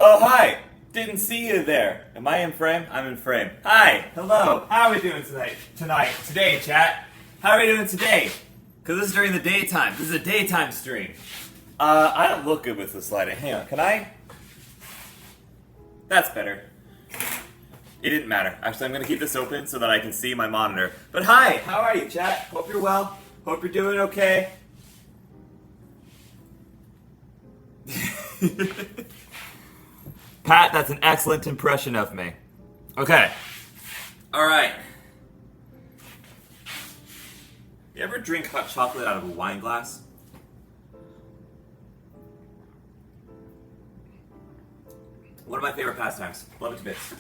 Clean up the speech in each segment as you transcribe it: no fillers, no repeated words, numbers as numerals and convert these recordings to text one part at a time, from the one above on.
Oh, hi! Didn't see you there. Am I in frame? I'm in frame. Hi! Hello! How are we doing today, chat? How are we doing today? Because this is during the daytime. This is a daytime stream. I don't look good with this lighting. Hang on, can I? That's better. It didn't matter. Actually, I'm going to keep this open so that I can see my monitor. But hi! How are you, chat? Hope you're well. Hope you're doing okay. Pat, that's an excellent impression of me. Okay. Alright. You ever drink hot chocolate out of a wine glass? One of my favorite pastimes. Love it to bits.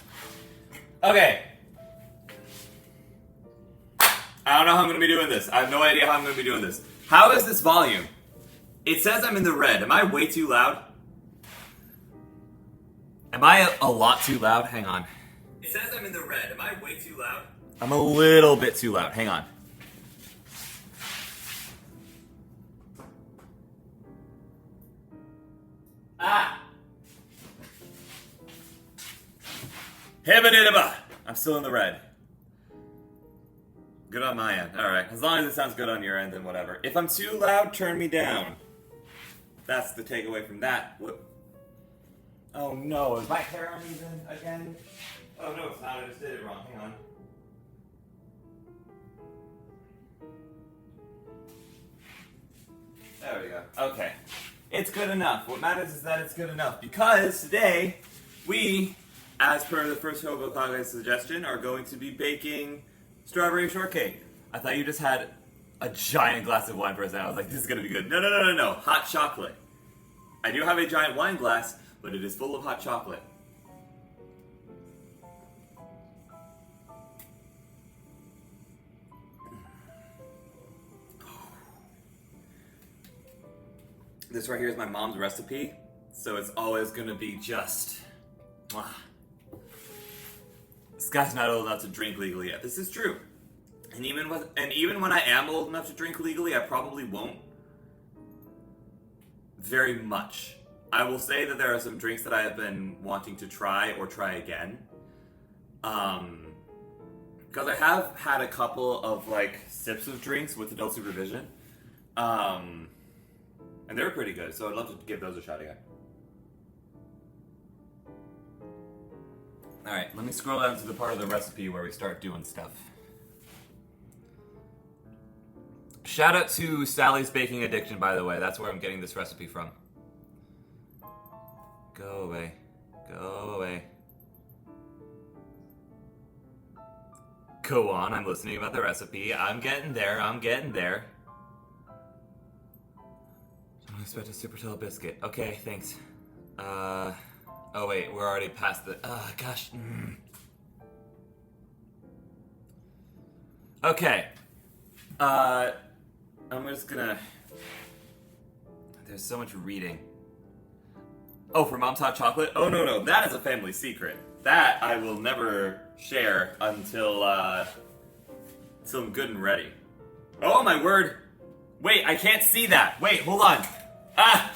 Okay. I don't know how I'm going to be doing this. I have no idea how I'm going to be doing this. How is this volume? It says I'm in the red. Am I way too loud? Am I a lot too loud? Hang on. It says I'm in the red. Am I way too loud? I'm a little bit too loud. Hang on. Ah! Hibba-dibba! I'm still in the red. Good on my end. Alright. As long as it sounds good on your end, then whatever. If I'm too loud, turn me down. That's the takeaway from that. What? Oh no, is my hair uneven again? Oh no, it's not. I just did it wrong. Hang on. There we go. Okay. It's good enough. What matters is that it's good enough. Because today, we, as per the first Hokage suggestion, are going to be baking strawberry shortcake. I thought you just had a giant glass of wine for a second. I was like, this is going to be good. No. Hot chocolate. I do have a giant wine glass, but it is full of hot chocolate. This right here is my mom's recipe, so it's always gonna be just... This guy's not old enough to drink legally yet. This is true. And even when I am old enough to drink legally, I probably won't. Very much. I will say that there are some drinks that I have been wanting to try or try again. Because I have had a couple of, sips of drinks with adult supervision. And they were pretty good, so I'd love to give those a shot again. Alright, let me scroll down to the part of the recipe where we start doing stuff. Shout out to Sally's Baking Addiction, by the way. That's where I'm getting this recipe from. Go away. Go away. Go on, I'm listening about the recipe. I'm getting there. Don't expect a super tall biscuit. Okay, thanks. Oh wait, we're already past the... gosh. Okay. I'm just gonna... There's so much reading. Oh, for Mom's Hot Chocolate? Oh, no. That is a family secret. That I will never share until I'm good and ready. Oh, my word. Wait, I can't see that. Wait, hold on. Ah!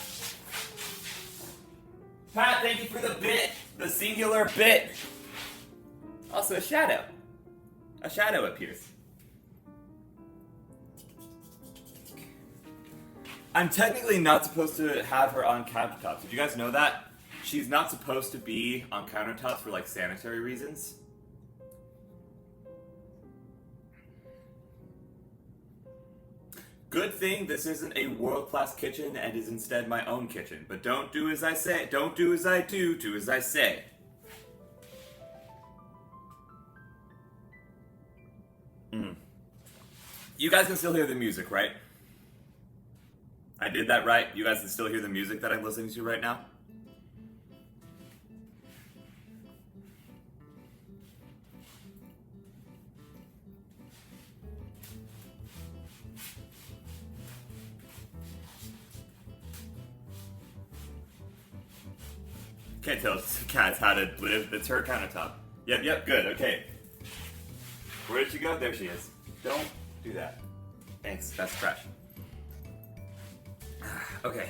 Pat, thank you for the bit. The singular bit. Also, a shadow. A shadow appears. I'm technically not supposed to have her on countertops. Did you guys know that? She's not supposed to be on countertops for, sanitary reasons. Good thing this isn't a world-class kitchen and is instead my own kitchen. But don't do as I say. Don't do as I do as I say. You guys can still hear the music, right? I did that right? You guys can still hear the music that I'm listening to right now? Can't tell cats how to live. It's her countertop. Yep, good, okay. Where did she go? There she is. Don't do that. Thanks, that's trash. Okay.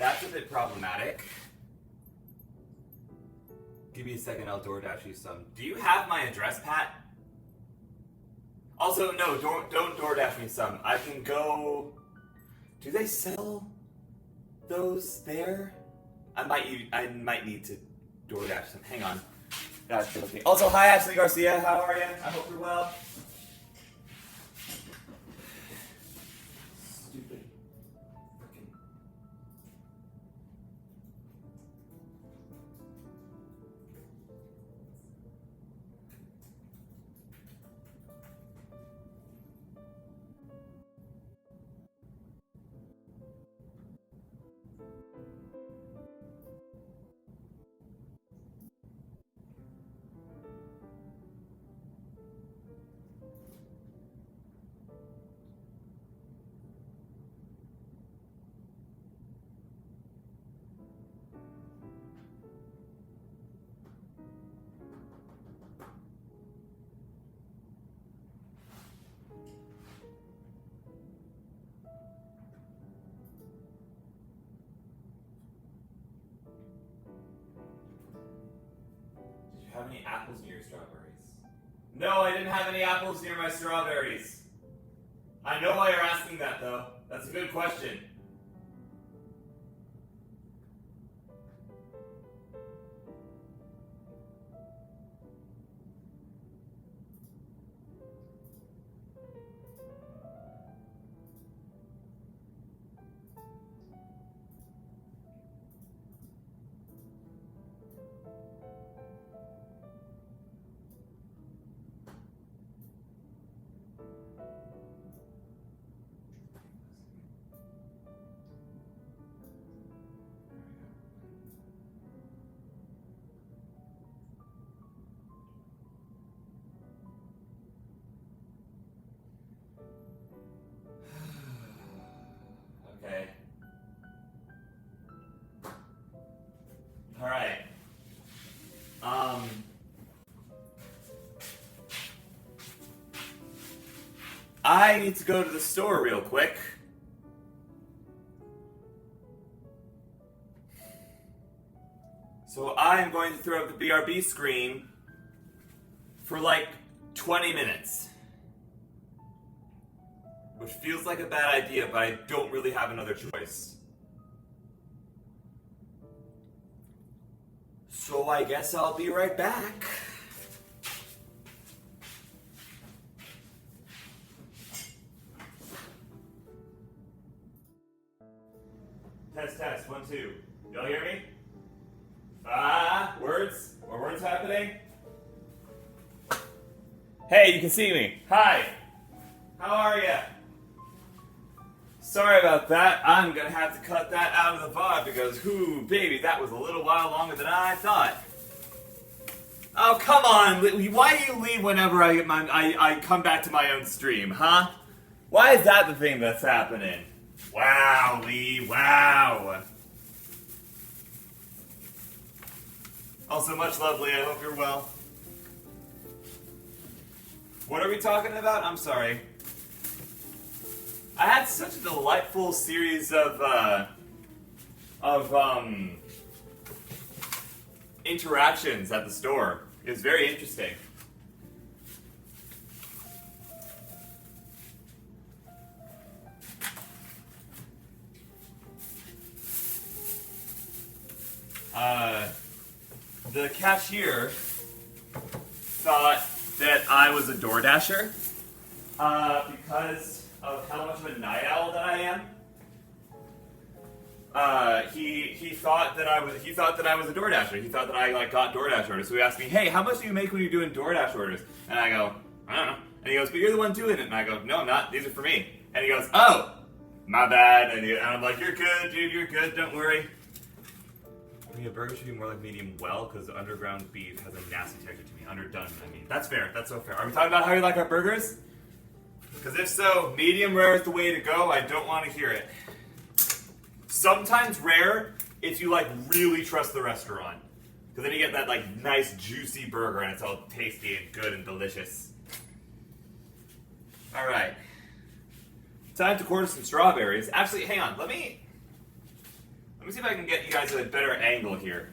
That's a bit problematic. Give me a second, I'll DoorDash you some. Do you have my address, Pat? Also, no, don't DoorDash me some. I can go... Do they sell those there? I might need to DoorDash some. Hang on. That's okay. Also, hi Ashley Garcia, how are you? I hope you're well. Stupid. Freaking. Have any apples near your strawberries? No, I didn't have any apples near my strawberries. I know why you're asking that, though. That's a good question. Okay. All right. I need to go to the store real quick. So I am going to throw up the BRB screen for like 20 minutes. Which feels like a bad idea, but I don't really have another choice. So I guess I'll be right back. Test, 1, 2. Y'all hear me? Words? Are words happening? Hey, you can see me. Hi. How are ya? Sorry about that. I'm gonna have to cut that out of the VOD because, baby, that was a little while longer than I thought. Oh, come on. Why do you leave whenever I come back to my own stream, huh? Why is that the thing that's happening? Wow, Lee, wow. Also, much love, Lee. I hope you're well. What are we talking about? I'm sorry. I had such a delightful series of interactions at the store. It was very interesting. The cashier thought that I was a DoorDasher because of how much of a night owl that I am. He thought that I was a DoorDasher. He thought that I got DoorDash orders. So he asked me, "Hey, how much do you make when you're doing DoorDash orders?" And I go, "I don't know." And he goes, "But you're the one doing it." And I go, "No, I'm not. These are for me." And he goes, "Oh, my bad." And I'm like, "You're good, dude. You're good. Don't worry." I mean, a burger should be more like medium well, because underground beef has a nasty texture to me. Underdone, I mean. That's fair. That's so fair. Are we talking about how you like our burgers? Because if so, medium rare is the way to go. I don't want to hear it. Sometimes rare if you really trust the restaurant. Because then you get that nice juicy burger and it's all tasty and good and delicious. Alright. Time to quarter some strawberries. Actually, hang on. Let me me see if I can get you guys a better angle here.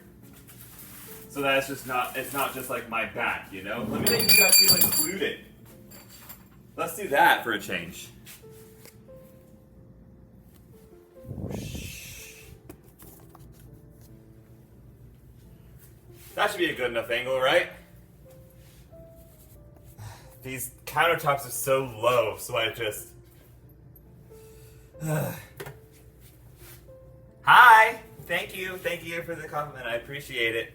So that it's not just like my back, you know? Let me make you guys feel included. Let's do that for a change. That should be a good enough angle, right? These countertops are so low, so I just... Hi! Thank you for the compliment, I appreciate it.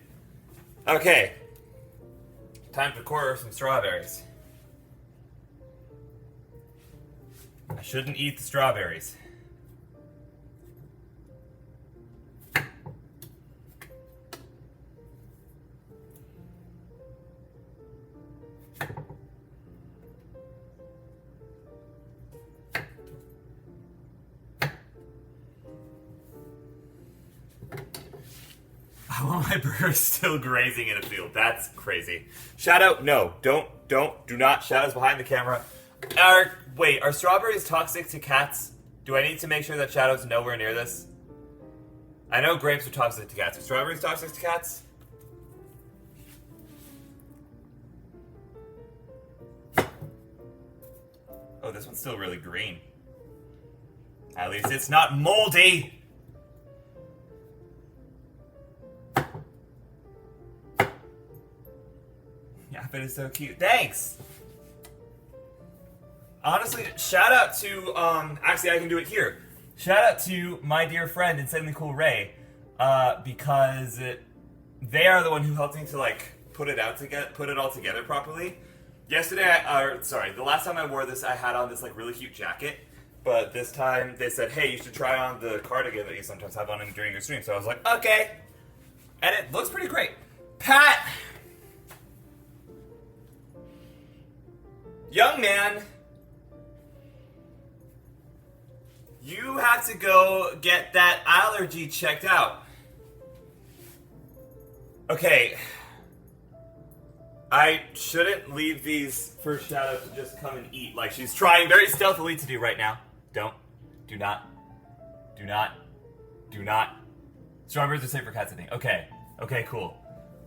Okay. Time to core some strawberries. I shouldn't eat the strawberries. I want my birds still grazing in a field. That's crazy. Shadow, no. Do not. Shadow's behind the camera. Wait, are strawberries toxic to cats? Do I need to make sure that Shadow's nowhere near this? I know grapes are toxic to cats. Are strawberries toxic to cats? Oh, this one's still really green. At least it's not moldy! Yeah, but it's so cute. Thanks! Honestly, shout out to, actually I can do it here. Shout out to my dear friend Insanely Cool Ray, because they are the one who helped me to, like, put it all together properly. Yesterday, the last time I wore this, I had on this, like, really cute jacket, but this time they said, hey, you should try on the cardigan that you sometimes have on during your stream, so I was like, okay. And it looks pretty great. Pat! Young man! You have to go get that allergy checked out. Okay. I shouldn't leave these for Shadow to just come and eat like she's trying very stealthily to do right now. Don't. Do not. Do not. Do not. Strawberries are safe for cats, I think. Okay. Okay, cool.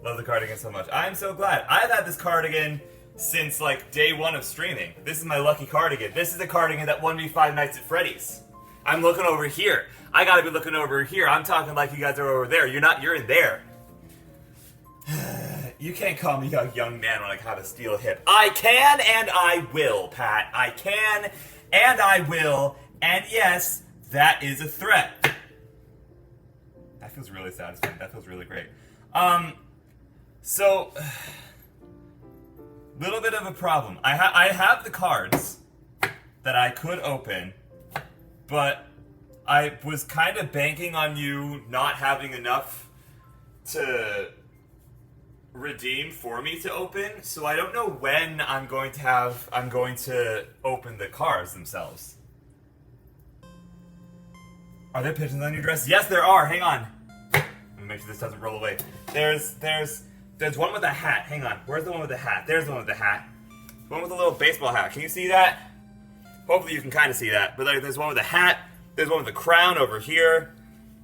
Love the cardigan so much. I'm so glad. I've had this cardigan since, like, day one of streaming. This is my lucky cardigan. This is the cardigan that won me 5 Nights at Freddy's. I'm looking over here. I gotta be looking over here. I'm talking like you guys are over there. You're not, you're in there. You can't call me a young man when I gotta steal a hip. I can and I will, Pat. I can and I will. And yes, that is a threat. That feels really satisfying. That feels really great. So, little bit of a problem. I have the cards that I could open, but I was kind of banking on you not having enough to redeem for me to open, so I don't know when I'm going to open the cards themselves. Are there pigeons on your dress? Yes, there are. Hang on. Let me make sure this doesn't roll away. There's one with a hat. Hang on. Where's the one with the hat? There's the one with the hat. The one with the little baseball hat. Can you see that? Hopefully you can kind of see that. But like, there's one with a hat. There's one with a crown over here.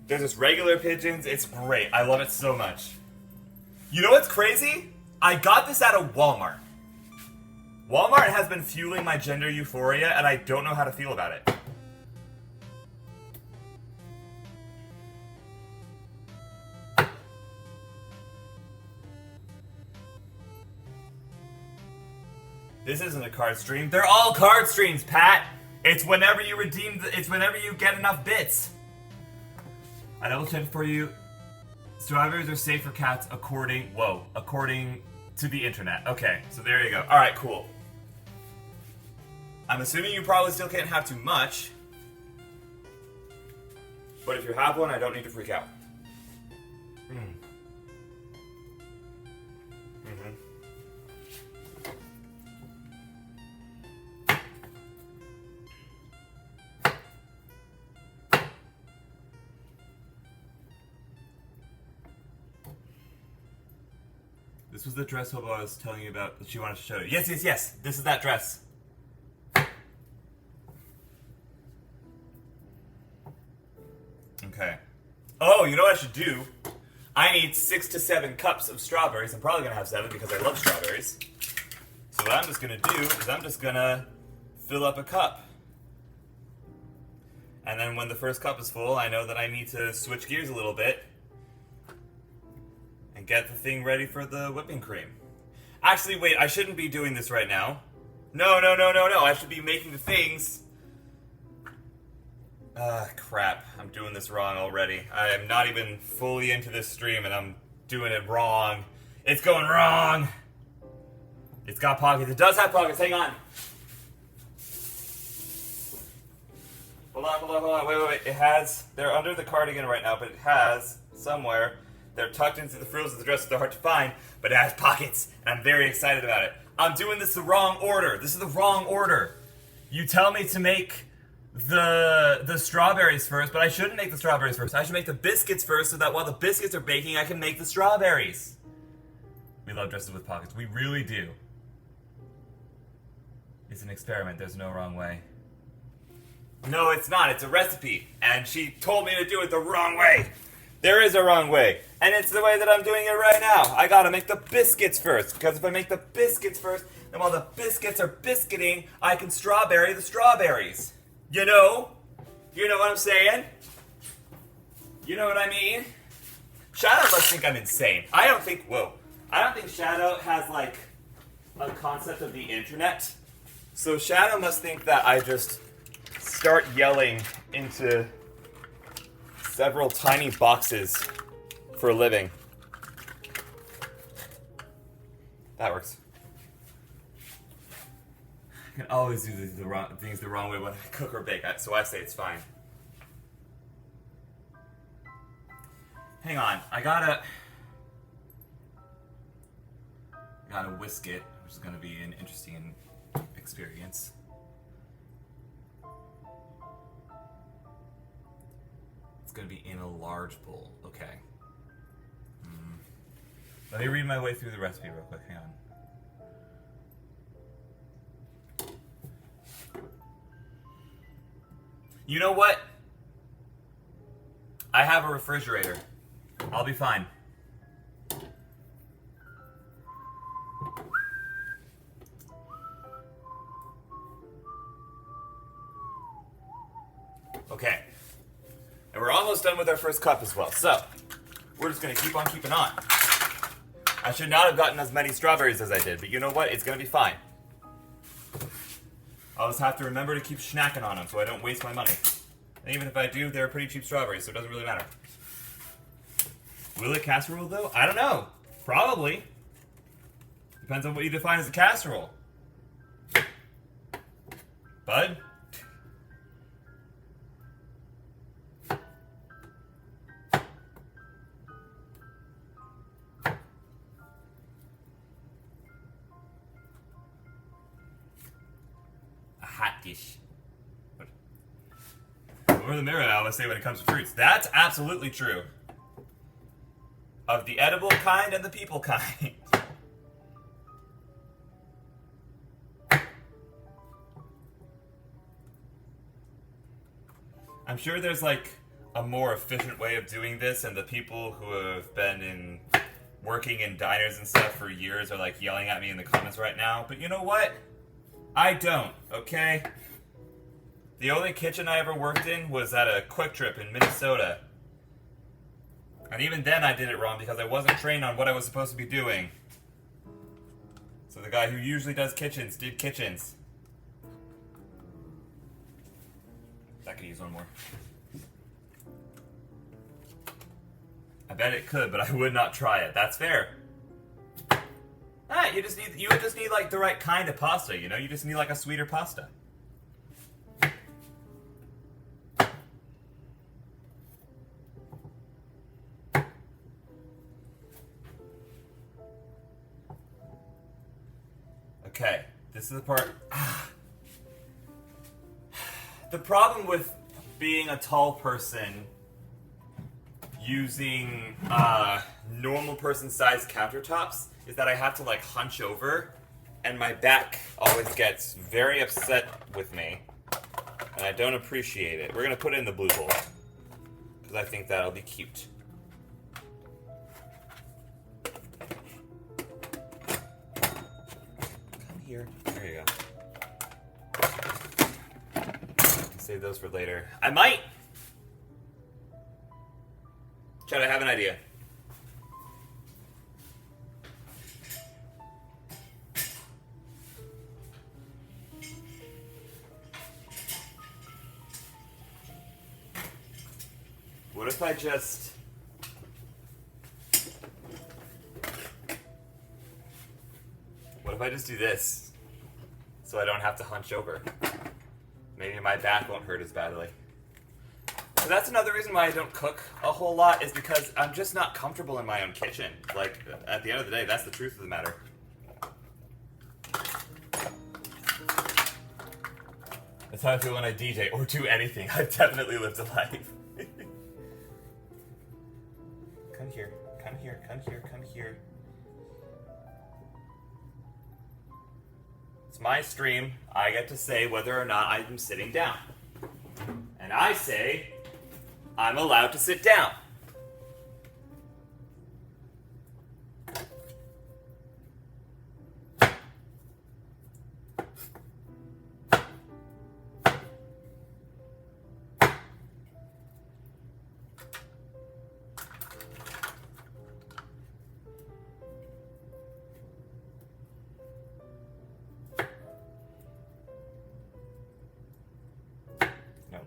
There's just regular pigeons. It's great. I love it so much. You know what's crazy? I got this out of Walmart. Walmart has been fueling my gender euphoria, and I don't know how to feel about it. This isn't a card stream. They're all card streams, Pat. It's whenever you redeem. It's whenever you get enough bits. I double checked for you. Strawberries are safe for cats according to the internet. Okay, so there you go. All right, cool. I'm assuming you probably still can't have too much, but if you have one, I don't need to freak out. This was the dress Hobo I was telling you about that she wanted to show you. Yes, yes, yes. This is that dress. Okay. Oh, you know what I should do? I need 6 to 7 cups of strawberries. I'm probably going to have 7 because I love strawberries. So what I'm just going to do is I'm just going to fill up a cup. And then when the first cup is full, I know that I need to switch gears a little bit and get the thing ready for the whipping cream. Actually, wait, I shouldn't be doing this right now. No. I should be making the things. Crap. I'm doing this wrong already. I am not even fully into this stream and I'm doing it wrong. It's going wrong. It's got pockets. It does have pockets. Hang on. Hold on. Wait. It has, they're under the cardigan right now, but it has somewhere, they're tucked into the frills of the dress, so they're hard to find, but it has pockets, and I'm very excited about it. I'm doing this the wrong order. This is the wrong order. You tell me to make the strawberries first, but I shouldn't make the strawberries first. I should make the biscuits first so that while the biscuits are baking, I can make the strawberries. We love dresses with pockets. We really do. It's an experiment. There's no wrong way. No, it's not. It's a recipe. And she told me to do it the wrong way. There is a wrong way. And it's the way that I'm doing it right now. I gotta make the biscuits first. Because if I make the biscuits first, then while the biscuits are biscuiting, I can strawberry the strawberries. You know? You know what I'm saying? You know what I mean? Shadow must think I'm insane. I don't think Shadow has, like, a concept of the internet. So Shadow must think that I just start yelling into several tiny boxes for a living. That works. I can always do things the wrong way when I cook or bake, so I say it's fine. Hang on, I gotta whisk it, which is gonna be an interesting experience. It's gonna be in a large bowl. Okay. Let me read my way through the recipe real quick. Hang on. You know what? I have a refrigerator. I'll be fine. Okay. And we're almost done with our first cup as well. So, we're just going to keep on keeping on. I should not have gotten as many strawberries as I did, but you know what? It's going to be fine. I'll just have to remember to keep snacking on them so I don't waste my money. And even if I do, they're pretty cheap strawberries, so it doesn't really matter. Will it casserole, though? I don't know. Probably. Depends on what you define as a casserole. Bud? Hot dish. Over the mirror, I always say when it comes to fruits. That's absolutely true. Of the edible kind and the people kind. I'm sure there's like a more efficient way of doing this, and the people who have been working in diners and stuff for years are like yelling at me in the comments right now. But you know what? I don't, okay? The only kitchen I ever worked in was at a Quick Trip in Minnesota. And even then I did it wrong because I wasn't trained on what I was supposed to be doing. So the guy who usually does kitchens did kitchens. I could use one more. I bet it could, but I would not try it. That's fair. You would just need like the right kind of pasta, you know? You just need like a sweeter pasta. Okay, this is the part. The problem with being a tall person using normal person-sized countertops is that I have to like hunch over, and my back always gets very upset with me, and I don't appreciate it. We're gonna put it in the blue bowl, because I think that'll be cute. Come here. There you go. Save those for later. I might! Chad, I have an idea. What if I just... What if I just do this? So I don't have to hunch over. Maybe my back won't hurt as badly. So that's another reason why I don't cook a whole lot, is because I'm just not comfortable in my own kitchen. Like, at the end of the day, that's the truth of the matter. That's how I feel when I DJ or do anything. I've definitely lived a life. Come here, come here, come here, come here. It's my stream. I get to say whether or not I'm sitting down. And I say, I'm allowed to sit down.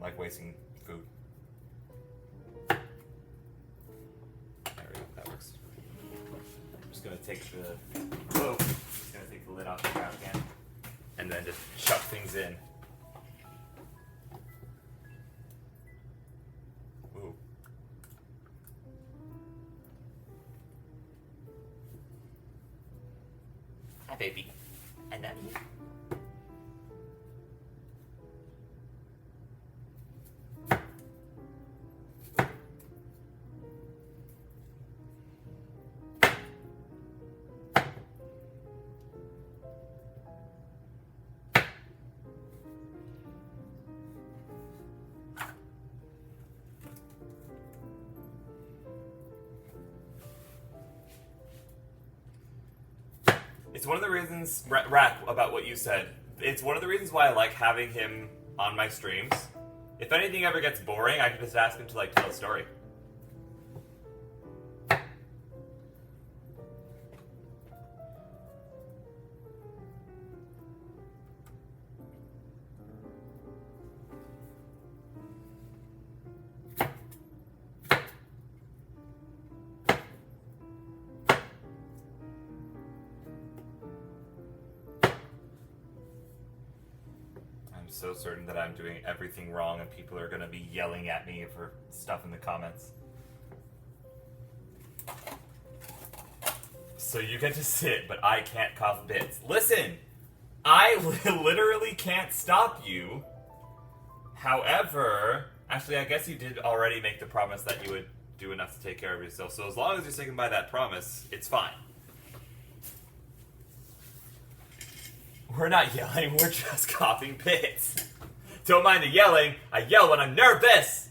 Like wasting food. There we go, that works. I'm just gonna take the lid off the trash can and then just chuck things in. Ooh. Hi, baby. I love you. It's one of the reasons, Rack, about what you said, it's one of the reasons why I like having him on my streams. If anything ever gets boring, I can just ask him to, like, tell a story. I'm so certain that I'm doing everything wrong and people are going to be yelling at me for stuff in the comments. So you get to sit, but I can't cough bits. Listen! I literally can't stop you. However, actually I guess you did already make the promise that you would do enough to take care of yourself. So as long as you're sticking by that promise, it's fine. We're not yelling, we're just coughing bits. Don't mind the yelling, I yell when I'm nervous!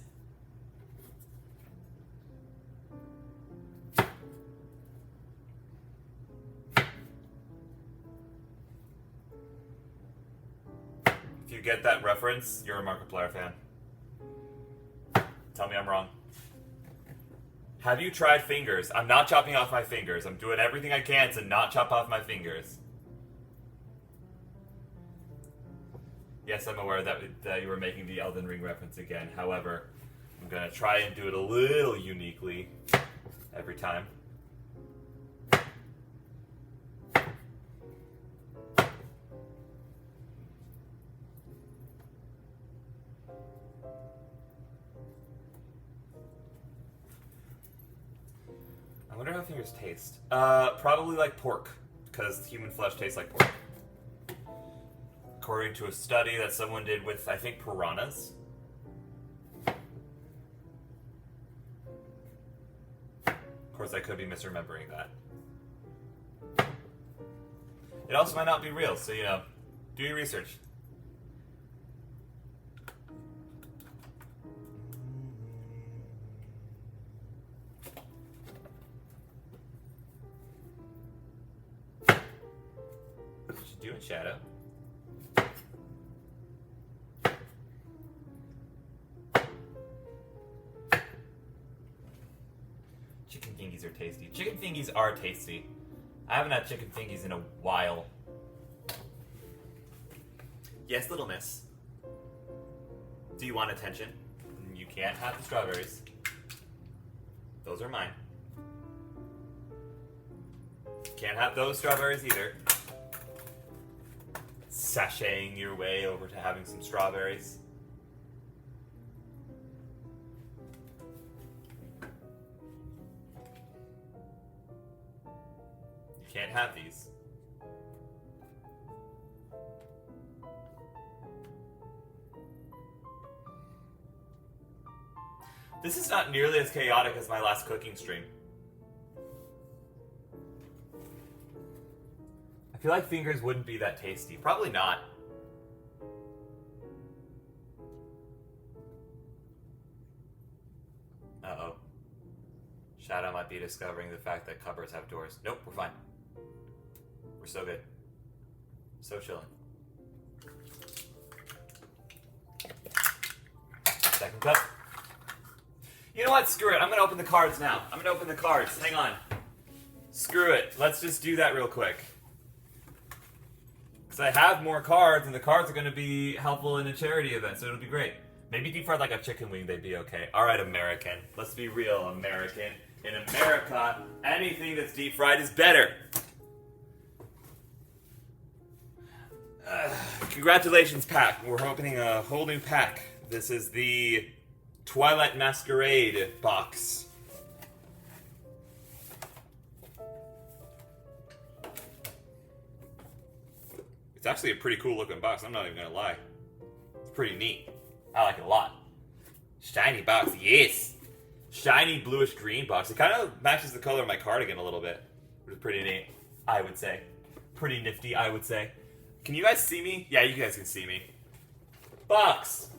If you get that reference, you're a Markiplier fan. Tell me I'm wrong. Have you tried fingers? I'm not chopping off my fingers. I'm doing everything I can to not chop off my fingers. Yes, I'm aware that you were making the Elden Ring reference again. However, I'm going to try and do it a little uniquely every time. I wonder how fingers taste. Probably like pork, because human flesh tastes like pork. According to a study that someone did with, I think, piranhas. Of course, I could be misremembering that. It also might not be real, so, you know, do your research. fingies are tasty. Chicken fingies are tasty. I haven't had chicken fingies in a while. Yes, little miss. Do you want attention? You can't have the strawberries. Those are mine. Can't have those strawberries either. Sashaying your way over to having some strawberries. You can't have these. This is not nearly as chaotic as my last cooking stream. I feel like fingers wouldn't be that tasty. Probably not. Uh-oh. Shadow might be discovering the fact that cupboards have doors. Nope, we're fine. We're so good. So chilling. Second cup. You know what? Screw it. I'm going to open the cards now. I'm going to open the cards. Hang on. Screw it. Let's just do that real quick. Because I have more cards, and the cards are going to be helpful in a charity event, so it'll be great. Maybe deep fried like a chicken wing, they'd be okay. All right, American. Let's be real, American. In America, anything that's deep fried is better. Congratulations, pack. We're opening a whole new pack. This is the Twilight Masquerade box. It's actually a pretty cool looking box, I'm not even gonna lie. It's pretty neat. I like it a lot. Shiny box, yes! Shiny bluish green box. It kind of matches the color of my cardigan a little bit, which is pretty neat, I would say. Pretty nifty, I would say. Can you guys see me? Yeah, you guys can see me. Box!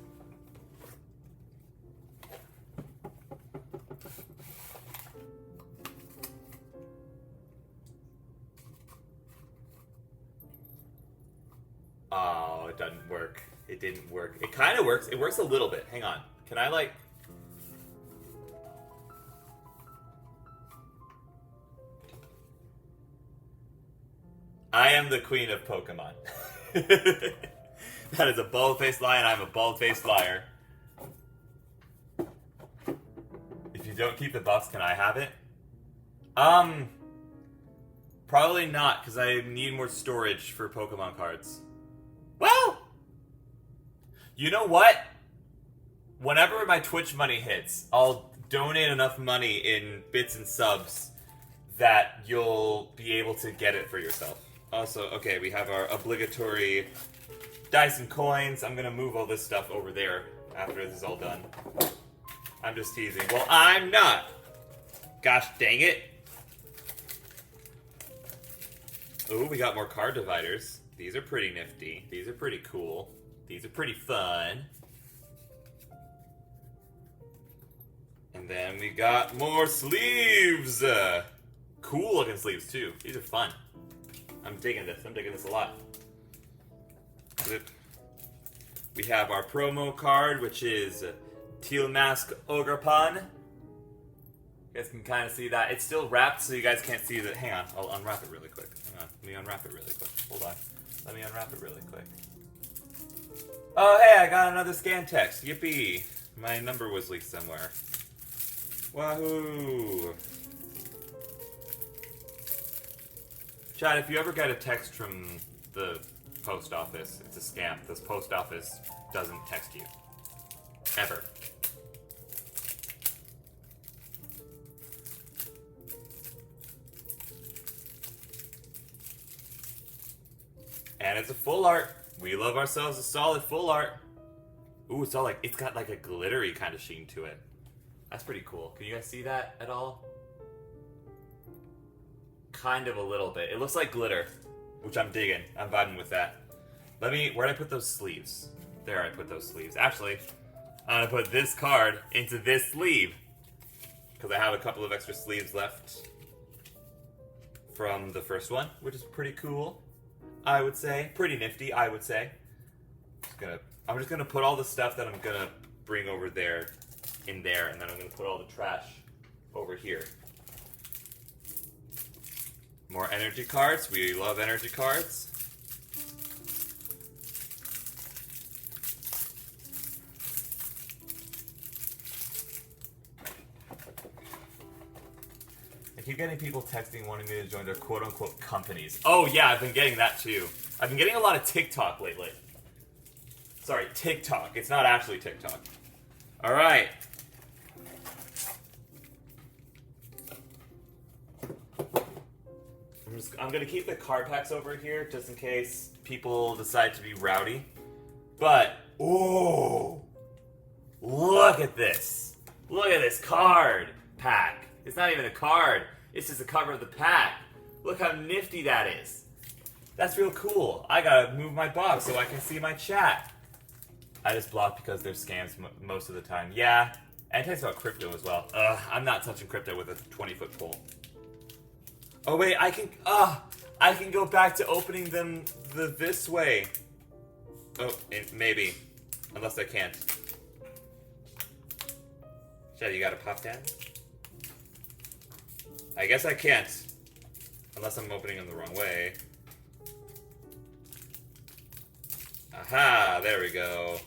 Oh, it doesn't work. It didn't work. It kind of works. It works a little bit. Hang on. Can I, like... I am the queen of Pokemon. That is a bald-faced lie, and I'm a bald-faced liar. If you don't keep the box, can I have it? Probably not, because I need more storage for Pokemon cards. Well, you know what? Whenever my Twitch money hits, I'll donate enough money in bits and subs that you'll be able to get it for yourself. Also, okay, we have our obligatory dice and coins. I'm gonna move all this stuff over there after this is all done. I'm just teasing. Well, I'm not. Gosh dang it. Ooh, we got more card dividers. These are pretty nifty. These are pretty cool. These are pretty fun. And then we got more sleeves. Cool looking sleeves too. These are fun. I'm digging this. I'm digging this a lot. We have our promo card, which is Teal Mask Ogrepon. You guys can kind of see that. It's still wrapped, so you guys can't see that. Hang on. I'll unwrap it really quick. Hang on. Let me unwrap it really quick. Hold on. Let me unwrap it really quick. Oh, hey, I got another scan text. Yippee. My number was leaked somewhere. Wahoo. Chad, if you ever get a text from the post office, it's a scam. This post office doesn't text you. Ever. And it's a full art. We love ourselves a solid full art. Ooh, it's all like, it's got like a glittery kind of sheen to it. That's pretty cool. Can you guys see that at all? Kind of a little bit. It looks like glitter, which I'm digging. I'm vibing with that. Where'd I put those sleeves? There, I put those sleeves. Actually, I'm gonna put this card into this sleeve, because I have a couple of extra sleeves left from the first one, which is pretty cool. I would say. Pretty nifty, I would say. I'm just gonna put all the stuff that I'm gonna bring over there in there, and then I'm gonna put all the trash over here. More energy cards. We love energy cards. I keep getting people texting wanting me to join their quote-unquote companies. Oh yeah, I've been getting that too. I've been getting a lot of TikTok lately. Sorry, TikTok. It's not actually TikTok. Alright. I'm gonna keep the card packs over here just in case people decide to be rowdy. But, oh, look at this. Look at this card pack. It's not even a card. It's just the cover of the pack. Look how nifty that is. That's real cool. I gotta move my box so I can see my chat. I just block because they're scams most of the time. Yeah, and it talks about crypto as well. I'm not touching crypto with a 20-foot pole. Oh wait, I can go back to opening them this way. Oh, maybe. Unless I can't. Chad, you got a pop can? I guess I can't. Unless I'm opening them the wrong way. Aha, there we go.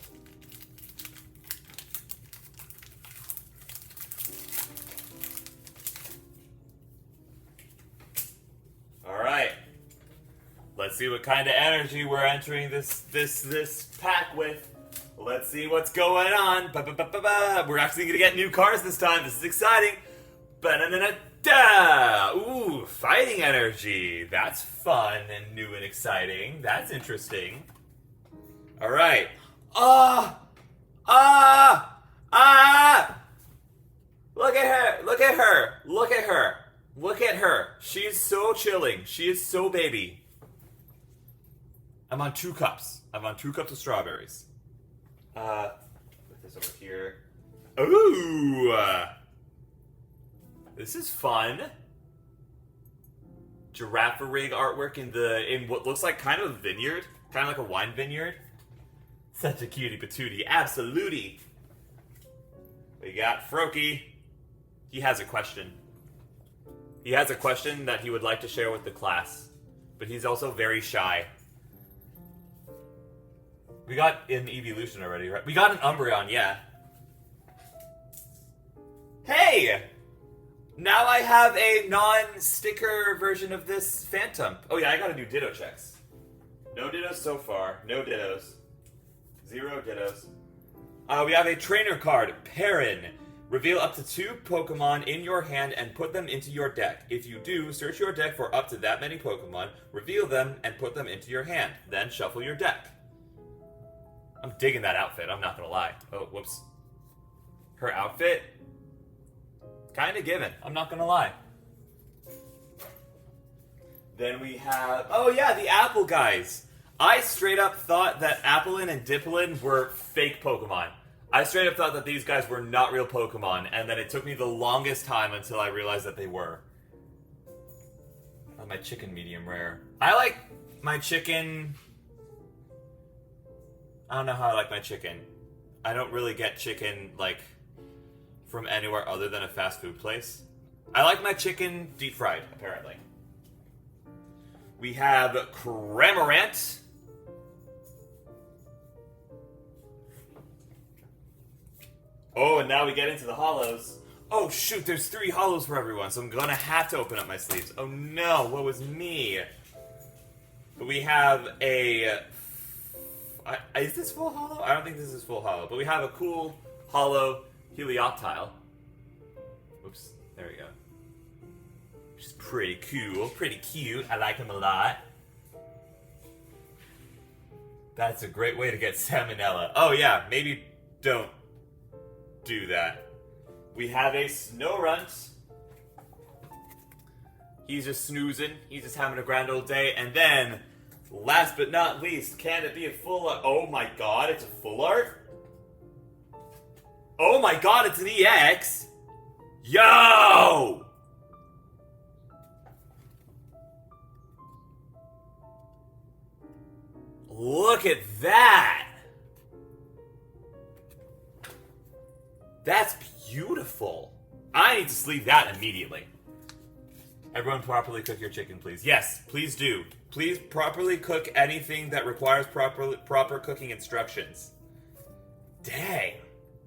Alright. Let's see what kind of energy we're entering this pack with. Let's see what's going on. We're actually going to get new cards this time. This is exciting. Ooh, fighting energy. That's fun and new and exciting. That's interesting. Alright. Look at her. Look at her. Look at her. Look at her. She is so chilling. She is so baby. I'm on 2 cups. I'm on 2 cups of strawberries. Put this over here. Ooh. This is fun. Giraffe rig artwork in what looks like kind of a vineyard. Kind of like a wine vineyard. Such a cutie patootie. Absolutely. We got Froky. He has a question. He has a question that he would like to share with the class. But he's also very shy. We got an evolution already, right? We got an Umbreon, yeah. Hey! Now I have a non-sticker version of this Phantom. Oh yeah, I gotta do Ditto checks. No Dittos so far. No Dittos. 0 Dittos. We have a trainer card, Perrin. Reveal up to 2 Pokemon in your hand and put them into your deck. If you do, search your deck for up to that many Pokemon, reveal them, and put them into your hand. Then shuffle your deck. I'm digging that outfit, I'm not gonna lie. Oh, whoops. Her outfit? Kinda given, I'm not gonna lie. Then we have... Oh yeah, the Apple guys. I straight up thought that Applin and Dipplin were fake Pokemon. I straight up thought that these guys were not real Pokemon, and then it took me the longest time until I realized that they were. My chicken medium rare. I like my chicken... I don't know how I like my chicken. I don't really get chicken, like, from anywhere other than a fast food place. I like my chicken deep fried, apparently. We have Cramorant. Oh, and now we get into the hollows. Oh shoot, there's 3 hollows for everyone, so I'm gonna have to open up my sleeves. Oh no, what was me? We have a... is this full hollow? I don't think this is full hollow, but we have a cool hollow Helioptile. Oops, there we go. Which is pretty cool, pretty cute. I like him a lot. That's a great way to get salmonella. Oh yeah, maybe don't do that. We have a Snorunt. He's just snoozing. He's just having a grand old day. And then, last but not least, can it be a full art? Oh my god, it's a full art? Oh my god, it's an EX! Yo! Look at that! That's beautiful. I need to sleeve that immediately. Everyone properly cook your chicken, please. Yes, please do. Please properly cook anything that requires proper cooking instructions. Dang,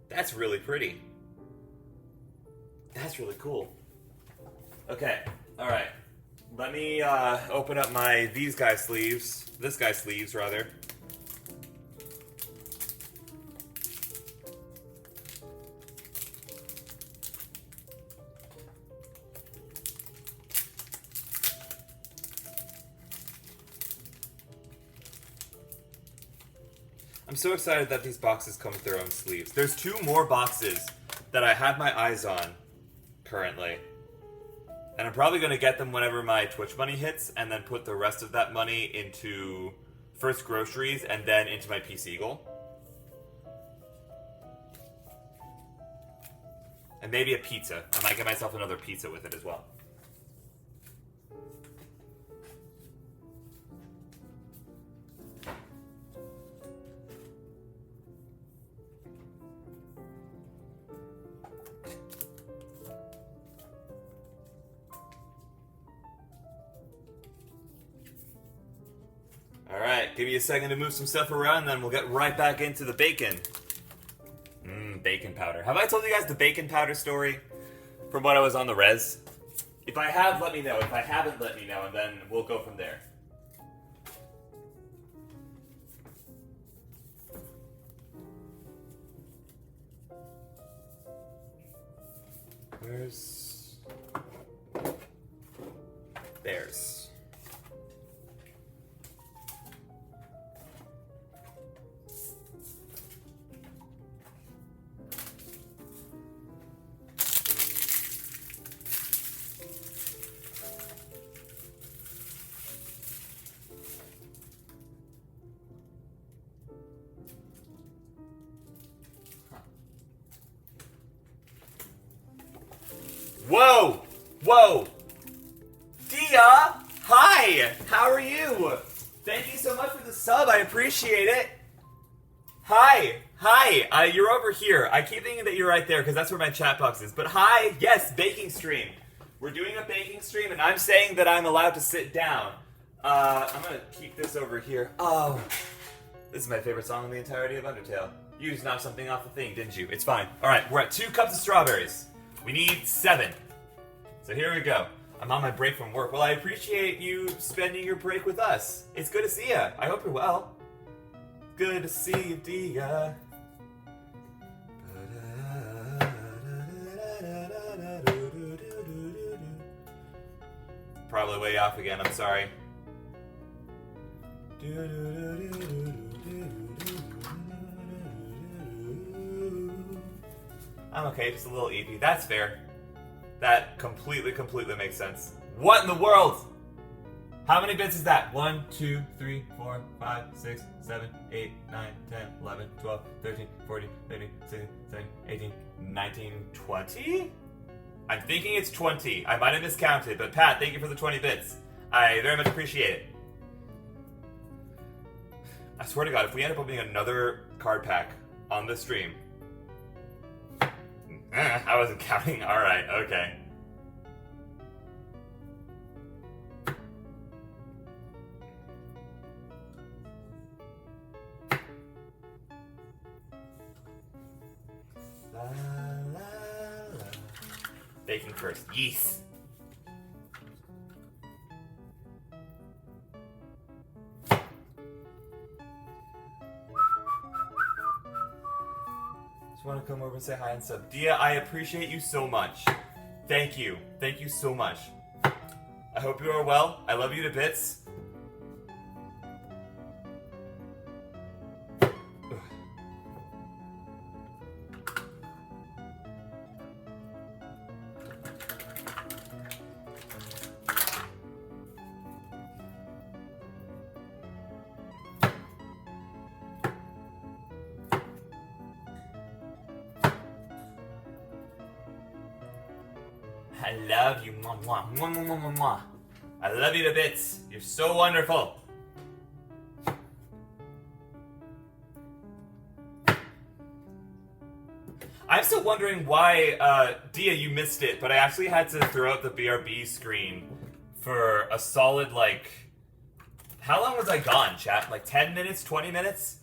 that's really pretty. That's really cool. Okay, all right. Let me open up this guy's sleeves, rather. I'm so excited that these boxes come with their own sleeves. There's 2 more boxes that I have my eyes on currently. And I'm probably going to get them whenever my Twitch money hits, and then put the rest of that money into first groceries and then into my PC goal. And maybe a pizza. I might get myself another pizza with it as well. Alright, give me a second to move some stuff around, then we'll get right back into the bacon. Bacon powder. Have I told you guys the bacon powder story from when I was on the res? If I have, let me know. If I haven't, let me know, and then we'll go from there. There's. Whoa! Whoa! Dia! Hi! How are you? Thank you so much for the sub. I appreciate it. Hi! Hi! You're over here. I keep thinking that you're right there because that's where my chat box is. But hi! Yes, baking stream. We're doing a baking stream and I'm saying that I'm allowed to sit down. I'm gonna keep this over here. Oh, this is my favorite song in the entirety of Undertale. You just knocked something off the thing, didn't you? It's fine. Alright, we're at 2 cups of strawberries. We need 7. So here we go. I'm on my break from work. Well, I appreciate you spending your break with us. It's good to see ya. I hope you're well. Good to see you, Dia. Probably way off again. I'm sorry. I'm okay, just a little EP. That's fair. That completely makes sense. What in the world? How many bits is that? 1, 2, 3, 4, 5, 6, 7, 8, 9, 10, 11, 12, 13, 14, 15, 16, 17, 18, 19, 20? I'm thinking it's 20. I might have miscounted, but Pat, thank you for the 20 bits. I very much appreciate it. I swear to God, if we end up opening another card pack on the stream... I wasn't counting. Alright, okay. La, la, la. Baking first. Yes. Just want to come over and say hi and sub. Dia, I appreciate you so much. Thank you. Thank you so much. I hope you are well. I love you to bits. I love you, mwah, mwah, mwah, mwah, mwah, mwah. I love you to bits. You're so wonderful. I'm still wondering why, Dia, you missed it, but I actually had to throw out the BRB screen for a solid, like, how long was I gone, chat? Like 10 minutes, 20 minutes?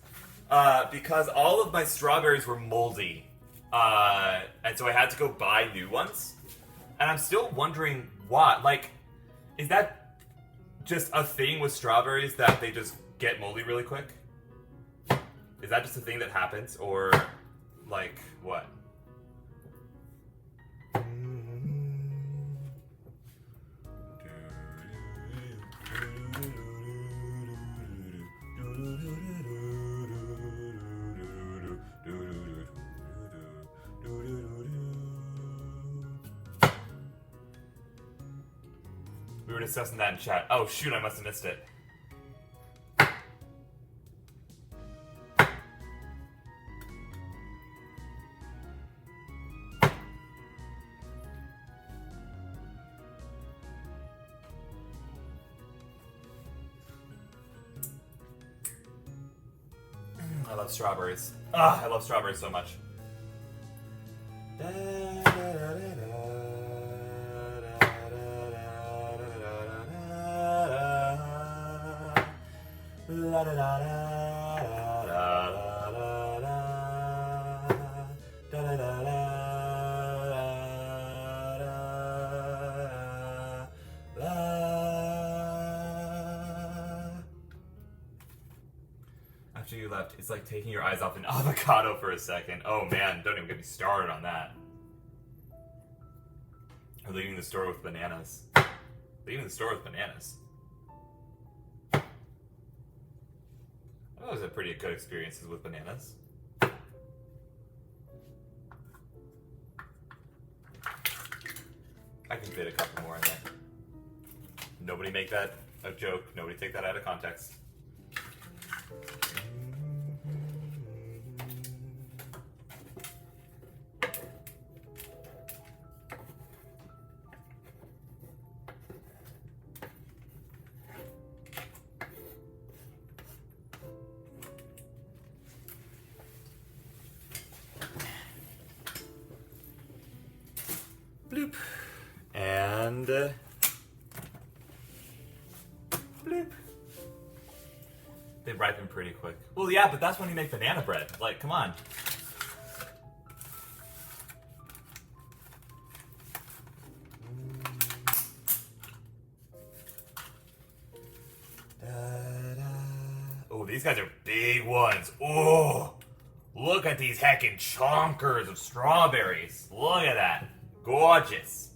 Because all of my strawberries were moldy. And so I had to go buy new ones. And I'm still wondering why. Like, is that just a thing with strawberries that they just get moldy really quick? Is that just a thing that happens? Or, like, what? We were discussing that in chat. Oh shoot, I must have missed it. I love strawberries. Ah, I love strawberries so much. After you left, it's like taking your eyes off an avocado for a second. Oh man, don't even get me started on that. Or leaving the store with bananas. Leaving the store with bananas. Those are pretty good experiences with bananas. I can fit a couple more in there. Nobody make that a joke. Nobody take that out of context. Bloop. And bloop. They ripen pretty quick. Well, yeah, but that's when you make banana bread. Like, come on. Oh, these guys are big ones. Oh, look at these heckin' chonkers of strawberries. Look at that. Gorgeous.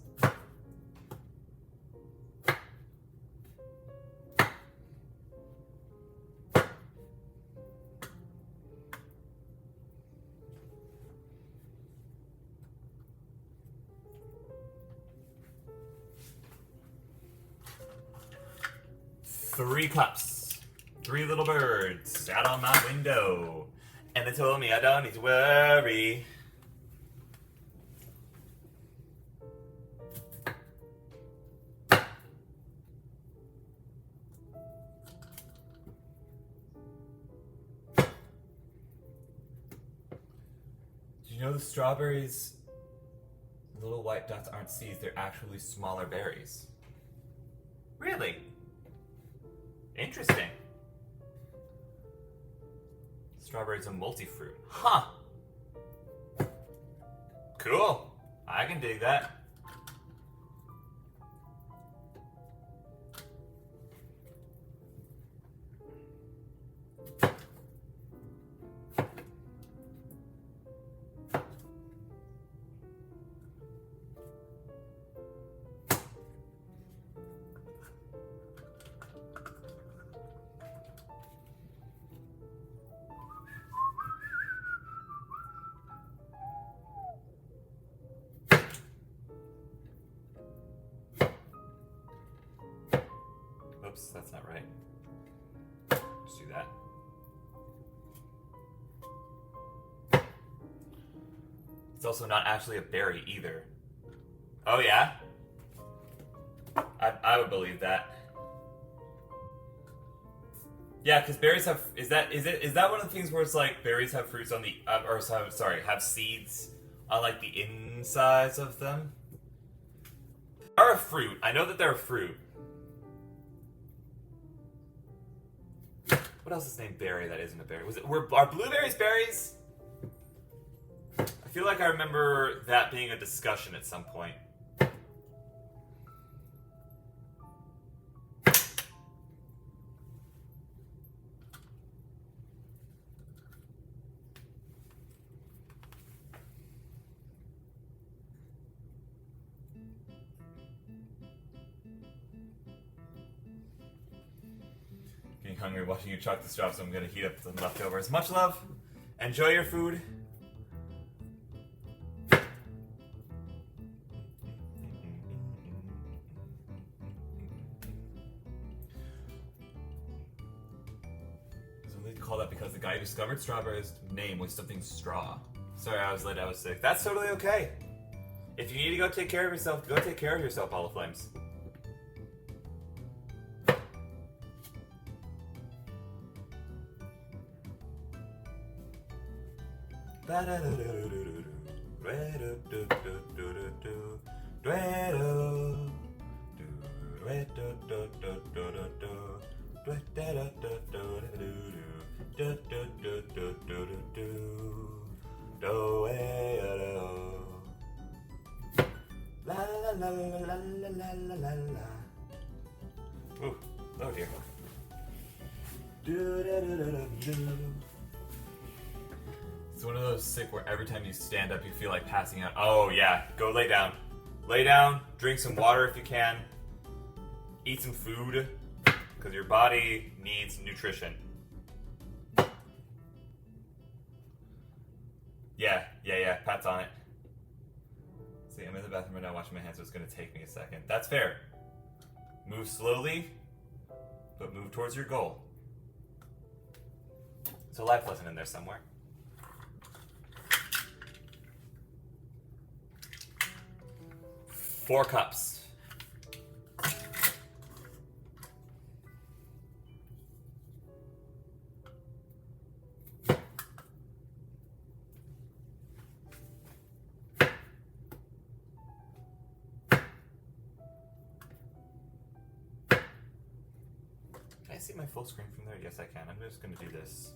Three cups. Three little birds sat on my window. And they told me I don't need to worry. Did you know the strawberries, little white dots aren't seeds, they're actually smaller berries? Really? Interesting. Strawberries a multi-fruit. Huh. Cool. I can dig that. Oops, that's not right. Let's do that. It's also not actually a berry either. Oh yeah? I would believe that. Yeah, because berries have is that one of the things where it's like berries have fruits on the have seeds on like the insides of them? They're a fruit. I know that they're a fruit. What else is named berry that isn't a berry? Are blueberries berries? I feel like I remember that being a discussion at some point. Getting hungry watching you chuck the straw, so I'm gonna heat up some leftovers. Much love. Enjoy your food. So they call that because the guy who discovered strawberries' name was something straw. Sorry, I was late. I was sick. That's totally okay. If you need to go take care of yourself, go take care of yourself, Ball of Flames. Ooh, oh dear. It's one of those sick where every time you stand up you feel like passing out. Oh yeah, go lay down. Lay down, drink some water if you can. Eat some food, because your body needs nutrition. Yeah, Pat's on it. See, I'm in the bathroom right now washing my hands, so it's going to take me a second. That's fair. Move slowly, but move towards your goal. There's a life lesson in there somewhere. Four cups. Can I see my full screen from there? Yes, I can. I'm just going to do this.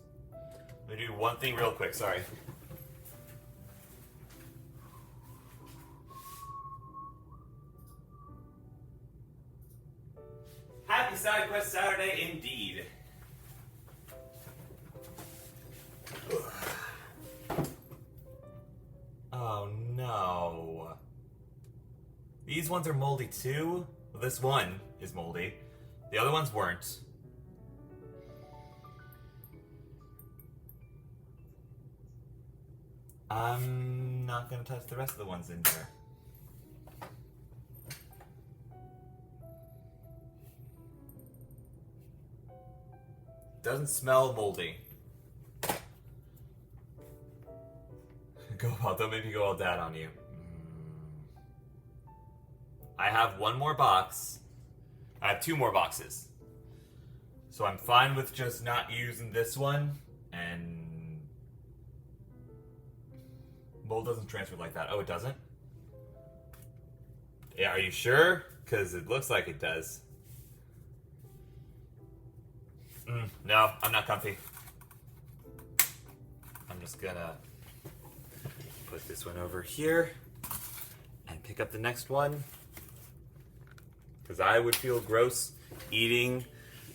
Let me do one thing real quick. Sorry. Happy Side Quest Saturday indeed. Oh no. These ones are moldy too? Well, this one is moldy. The other ones weren't. I'm not gonna touch the rest of the ones in here. Doesn't smell moldy. Go about, don't make me go all dad on you. I have one more box. I have two more boxes. So I'm fine with just not using this one, and mold doesn't transfer like that. Oh, it doesn't? Yeah, are you sure? Because it looks like it does. No, I'm not comfy. I'm just gonna put this one over here and pick up the next one, because I would feel gross eating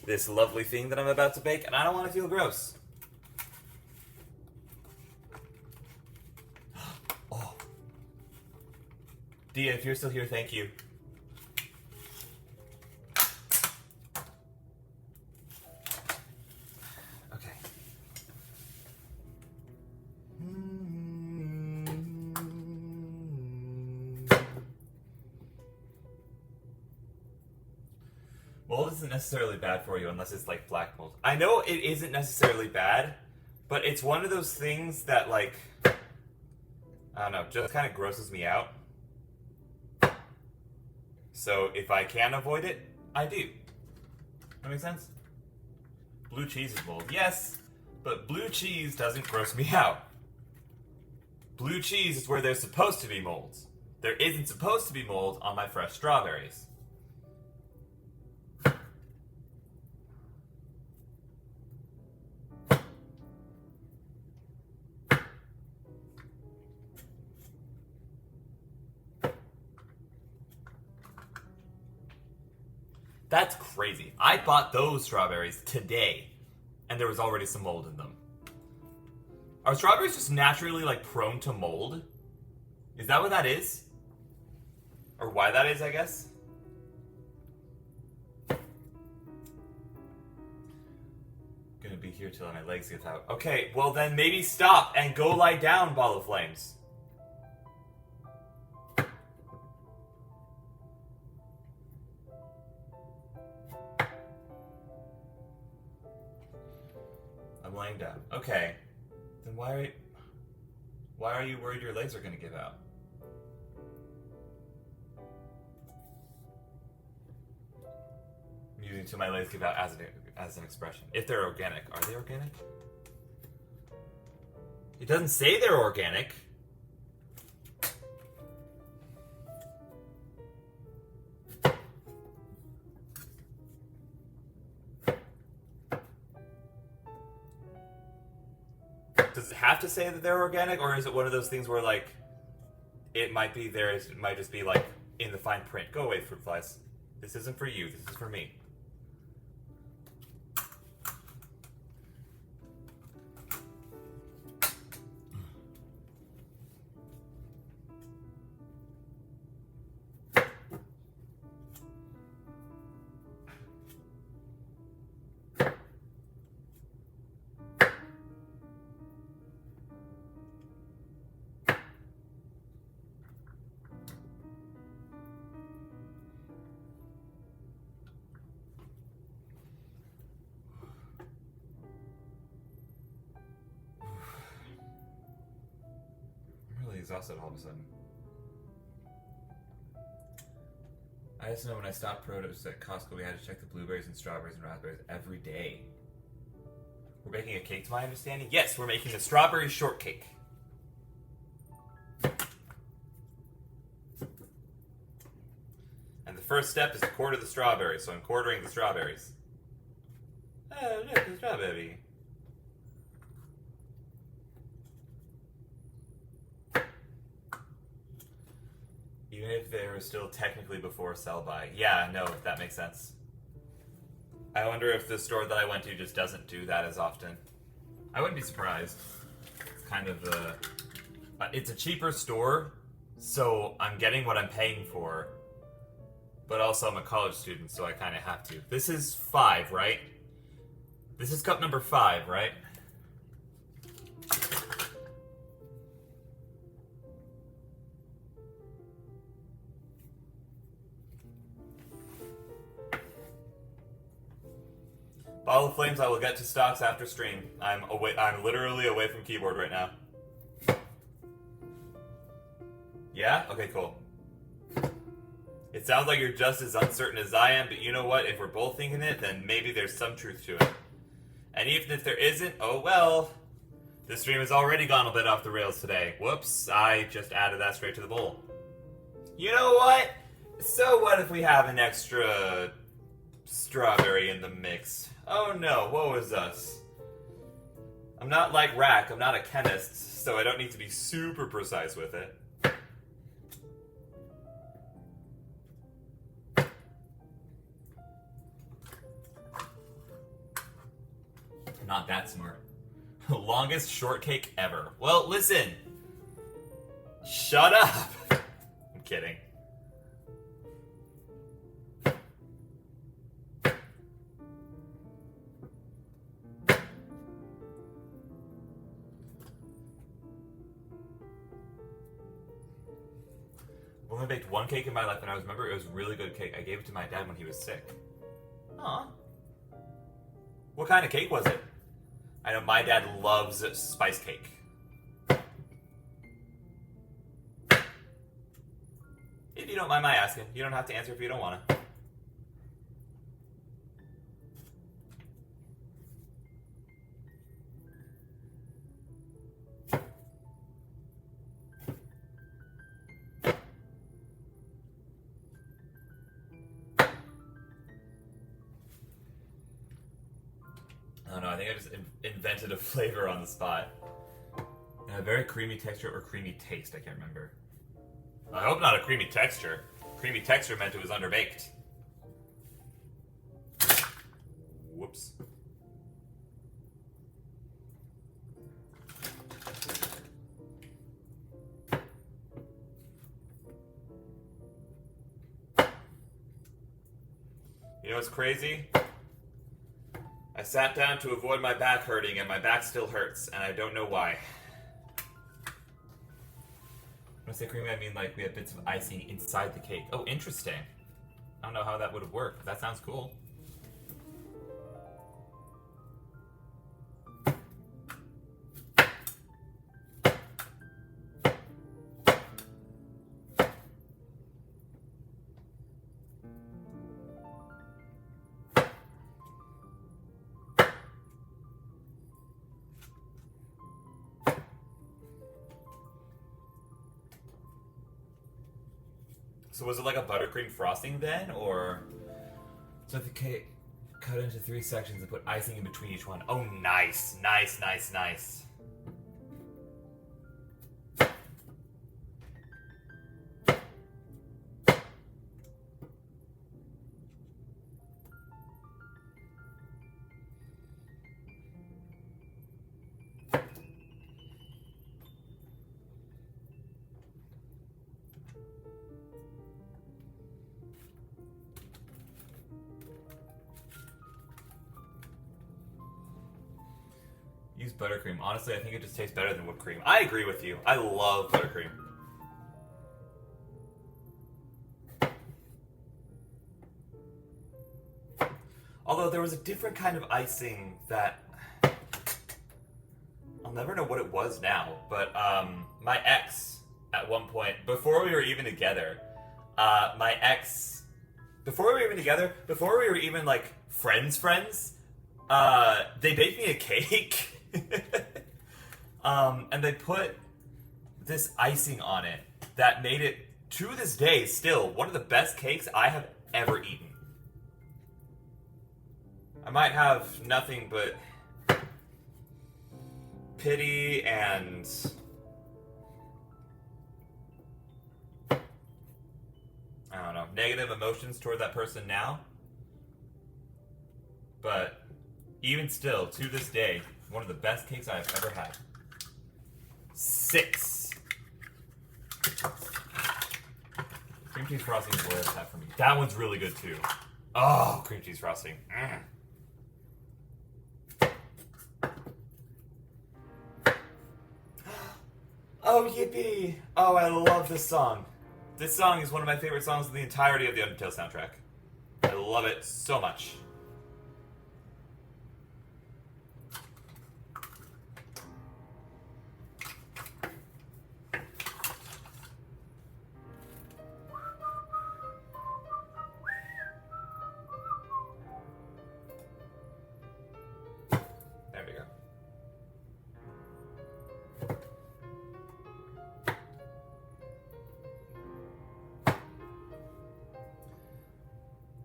this lovely thing that I'm about to bake, and I don't want to feel gross. Oh. Dia, if you're still here, thank you. Okay. Mold isn't necessarily bad for you unless it's like black mold. I know it isn't necessarily bad, but it's one of those things that, like, I don't know, just kind of grosses me out. So if I can avoid it, I do. That makes sense? Blue cheese is mold. Yes, but blue cheese doesn't gross me out. Blue cheese is where there's supposed to be molds. There isn't supposed to be mold on my fresh strawberries. That's crazy. I bought those strawberries today, and there was already some mold in them. Are strawberries just naturally, like, prone to mold? Is that what that is? Or why that is, I guess? Gonna be here till my legs get out. Okay, well then maybe stop and go lie down, ball of flames. I'm laying down. Okay. Then why are you worried your legs are gonna give out? I'm using till my legs give out as an expression. If they're organic. Are they organic? It doesn't say they're organic. Does it have to say that they're organic, or is it one of those things where, like, it might be there, it might just be, like, in the fine print? Go away, fruit flies. This isn't for you, this is for me. Exhausted all of a sudden. I just know when I stopped produce at Costco, we had to check the blueberries and strawberries and raspberries every day. We're making a cake, to my understanding? Yes, we're making a strawberry shortcake. And the first step is to quarter the strawberries, so I'm quartering the strawberries. Oh, look, a strawberry. Even if they were still technically before sell-by. Yeah, no, that makes sense. I wonder if the store that I went to just doesn't do that as often. I wouldn't be surprised. It's kind of the... it's a cheaper store, so I'm getting what I'm paying for. But also I'm a college student, so I kind of have to. This is 5, right? This is cup number 5, right? Ball of Flames, I will get to stocks after stream. I'm literally away from keyboard right now. Yeah? Okay, cool. It sounds like you're just as uncertain as I am, but you know what? If we're both thinking it, then maybe there's some truth to it. And even if there isn't, oh well. This stream has already gone a bit off the rails today. Whoops, I just added that straight to the bowl. You know what? So what if we have an extra strawberry in the mix? Oh no, woe is us. I'm not like Rack, I'm not a chemist, so I don't need to be super precise with it. Not that smart. Longest shortcake ever. Well, listen. Shut up. I'm kidding. I've only baked one cake in my life, and I remember it was really good cake. I gave it to my dad when he was sick. Aw. What kind of cake was it? I know my dad loves spice cake. If you don't mind my asking, you don't have to answer if you don't want to. I don't know, I think I just invented a flavor on the spot. And a very creamy texture or creamy taste, I can't remember. I hope not a creamy texture. Creamy texture meant it was underbaked. Whoops. You know what's crazy? I sat down to avoid my back hurting, and my back still hurts, and I don't know why. When I say creamy, I mean like we have bits of icing inside the cake. Oh, interesting. I don't know how that would have worked. That sounds cool. So was it like a buttercream frosting then, or so the cake cut into 3 sections and put icing in between each one? Oh, nice, nice, nice, nice. Use buttercream. Honestly, I think it just tastes better than whipped cream. I agree with you. I love buttercream. Although there was a different kind of icing that I'll never know what it was now, but my ex at one point, before we were even together, before we were even like friends, they baked me a cake. And they put this icing on it that made it, to this day, still one of the best cakes I have ever eaten. I might have nothing but pity and I don't know, negative emotions toward that person now. But even still, to this day, one of the best cakes I've ever had. 6. Cream cheese frosting is where it's at for me. That one's really good too. Oh, cream cheese frosting. Oh, yippee! Oh, I love this song. This song is one of my favorite songs in the entirety of the Undertale soundtrack. I love it so much. There we go.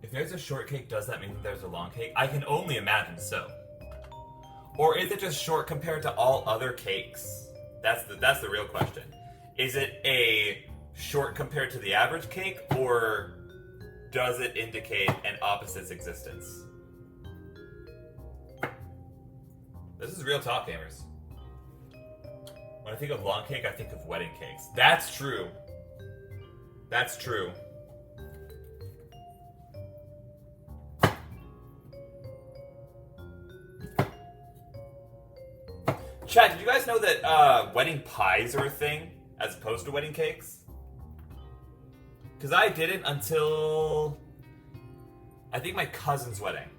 If there's a short cake, does that mean that there's a long cake? I can only imagine so. Or is it just short compared to all other cakes? That's the real question. Is it a short compared to the average cake, or does it indicate an opposite's existence? This is real talk, gamers. When I think of long cake, I think of wedding cakes. That's true. That's true. Chat, did you guys know that wedding pies are a thing as opposed to wedding cakes? Because I didn't until I think my cousin's wedding.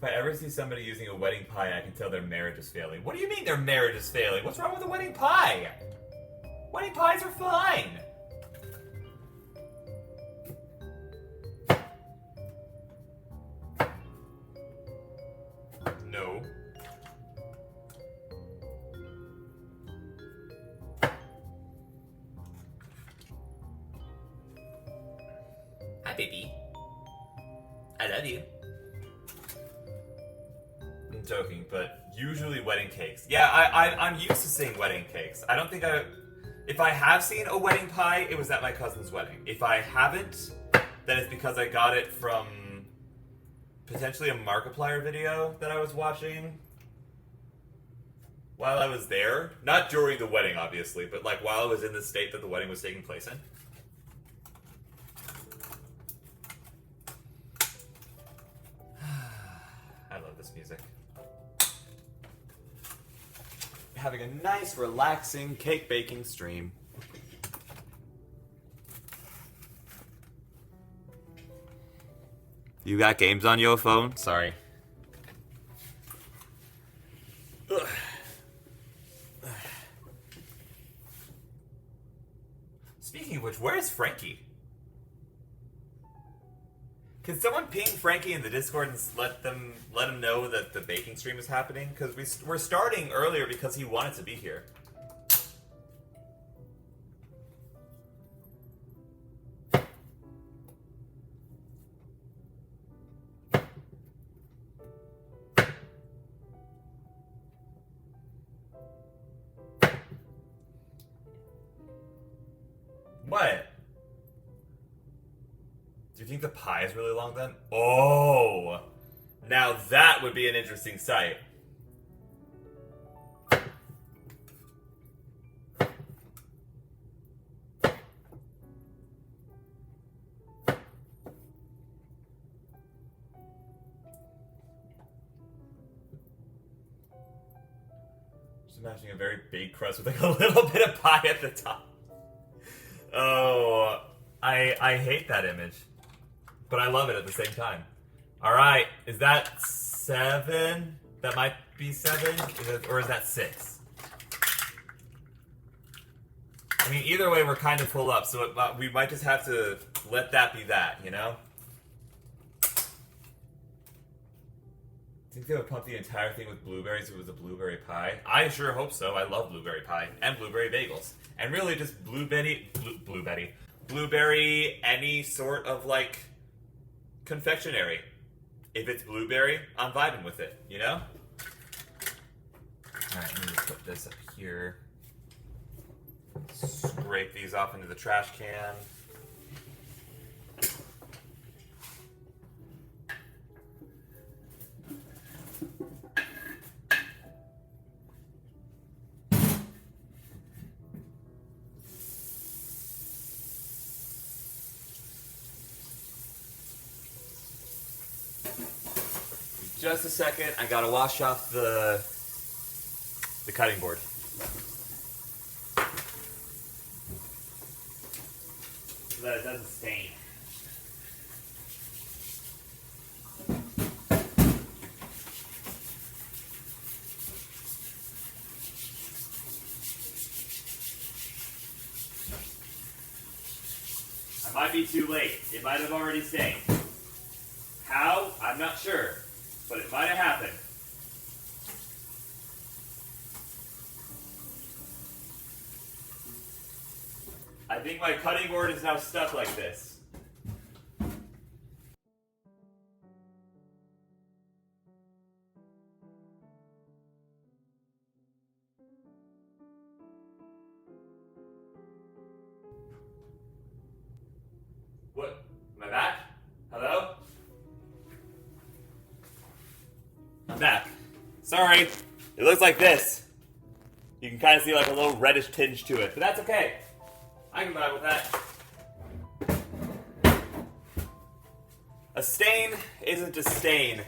If I ever see somebody using a wedding pie, I can tell their marriage is failing. What do you mean their marriage is failing? What's wrong with a wedding pie? Wedding pies are fine. Hi, baby. I love you. I'm joking, but usually wedding cakes. Yeah, I'm used to seeing wedding cakes. I don't think if I have seen a wedding pie, it was at my cousin's wedding. If I haven't, then it's because I got it from potentially a Markiplier video that I was watching while I was there. Not during the wedding, obviously, but like while I was in the state that the wedding was taking place in. I love this music. Having a nice, relaxing cake baking stream. You got games on your phone? Sorry. Ugh. Speaking of which, where is Frankie? Can someone ping Frankie in the Discord and let him know that the baking stream is happening? Because we're starting earlier because he wanted to be here. What? Do you think the pie is really long then? Oh! Now that would be an interesting sight. Just imagining a very big crust with like a little bit of pie at the top. Oh, I hate that image. But I love it at the same time. Alright, is that 7? That might be 7? Or is that 6? I mean, either way, we're kind of full up, so we might just have to let that be that, you know? Think they would pump the entire thing with blueberries if it was a blueberry pie? I sure hope so. I love blueberry pie and blueberry bagels. And really just blueberry, any sort of like confectionery. If it's blueberry, I'm vibing with it, you know? Alright, let me just put this up here. Scrape these off into the trash can. Just a second, I gotta wash off the cutting board. So that it doesn't stain. I might be too late. It might have already stained. How? I'm not sure. But it might have happened. I think my cutting board is now stuck like this. What? Am I back? Hello? I'm back. Sorry. It looks like this. You can kind of see like a little reddish tinge to it, but that's okay. I can vibe with that. A stain isn't a stain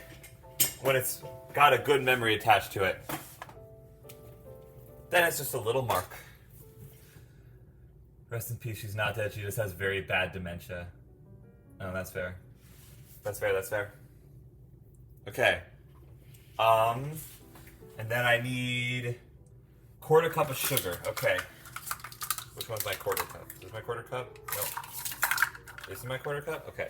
when it's got a good memory attached to it. Then it's just a little mark. Rest in peace, she's not dead, she just has very bad dementia. Oh, that's fair. That's fair, that's fair. Okay. And then I need quarter cup of sugar. Okay. Which one's my quarter cup? Is this my quarter cup? No. This is my quarter cup? Okay.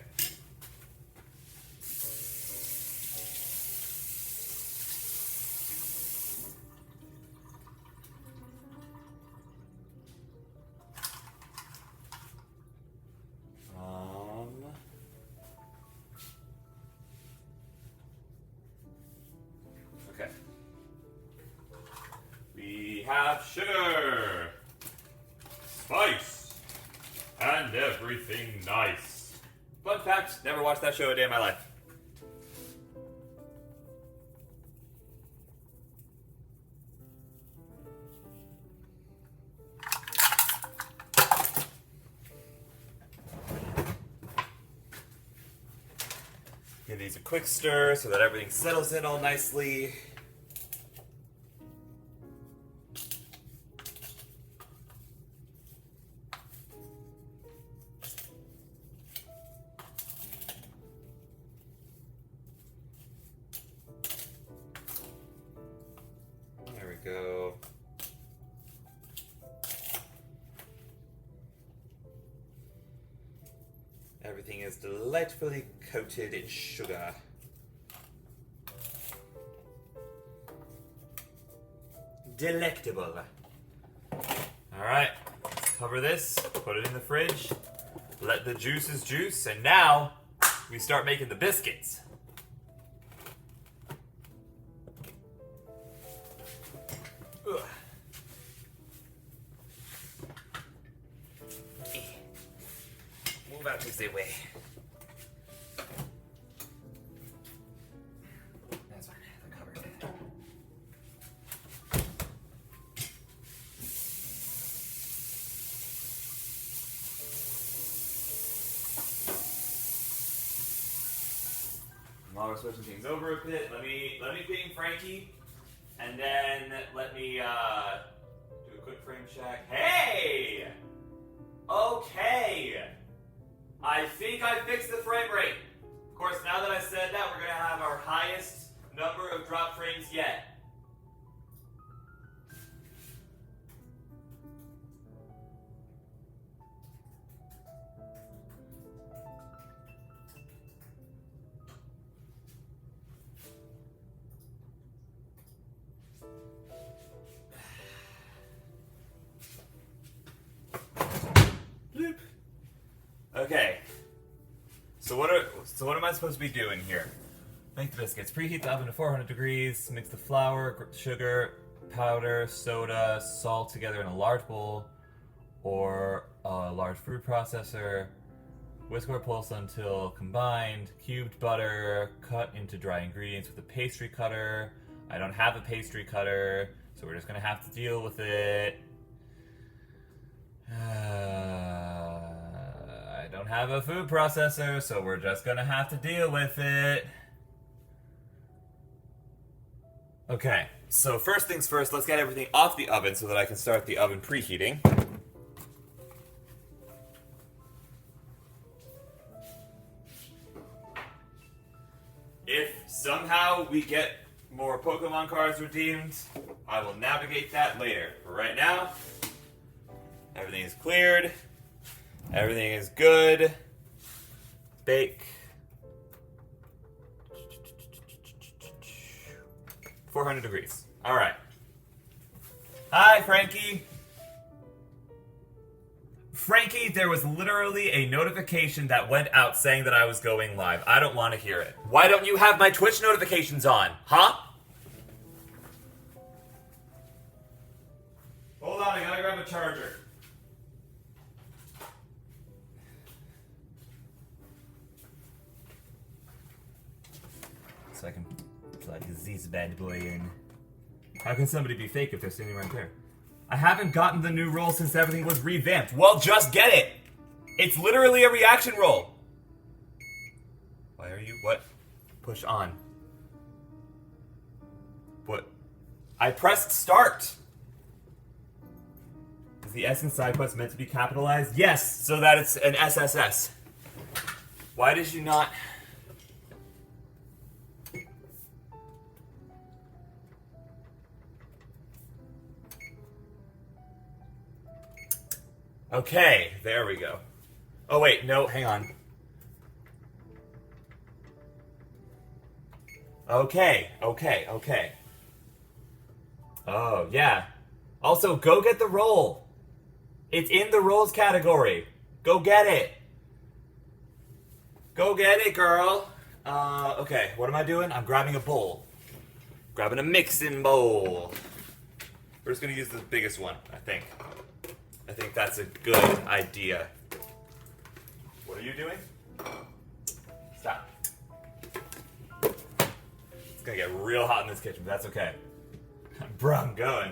have sugar, spice, and everything nice. Fun fact, never watched that show a day in my life. Give these a quick stir so that everything settles in all nicely. There we go. Everything is delightfully coated in sugar. Delectable. Alright, cover this, put it in the fridge, let the juices juice, and now we start making the biscuits. Ugh. Move out of the way. That's fine, they're covered. While we're switching things over a bit, let me ping Frankie, and then let me do a quick frame check. Hey! Okay! I think I fixed the frame rate. Of course, now that I said that, we're going to have our highest number of drop frames yet. Bloop. Okay. So what am I supposed to be doing here? Make the biscuits. Preheat the oven to 400 degrees. Mix the flour, sugar, powder, soda, salt together in a large bowl or a large food processor. Whisk or pulse until combined. Cubed butter, cut into dry ingredients with a pastry cutter. I don't have a pastry cutter, so we're just gonna have to deal with it. I don't have a food processor, so we're just gonna have to deal with it. Okay, so first things first, let's get everything off the oven so that I can start the oven preheating. If somehow we get more Pokemon cards redeemed, I will navigate that later. For right now, everything is cleared. Everything is good. Bake. 400 degrees. All right. Hi, Frankie. Frankie, there was literally a notification that went out saying that I was going live. I don't want to hear it. Why don't you have my Twitch notifications on? Huh? Hold on, I gotta grab a charger. So I can plug this bad boy in. How can somebody be fake if they're standing right there? I haven't gotten the new roll since everything was revamped. Well, just get it! It's literally a reaction roll. Why are you... What? Push on. What? I pressed start. Is the S in side quest meant to be capitalized? Yes, so that it's an SSS. Why did you not... Okay, there we go. Oh wait, no, hang on. Okay. Oh, yeah. Also, go get the roll. It's in the rolls category. Go get it. Go get it, girl. Okay, what am I doing? I'm grabbing a bowl. Grabbing a mixing bowl. We're just gonna use the biggest one, I think. I think that's a good idea. What are you doing? Stop. It's gonna get real hot in this kitchen, but that's okay. Bro, I'm going.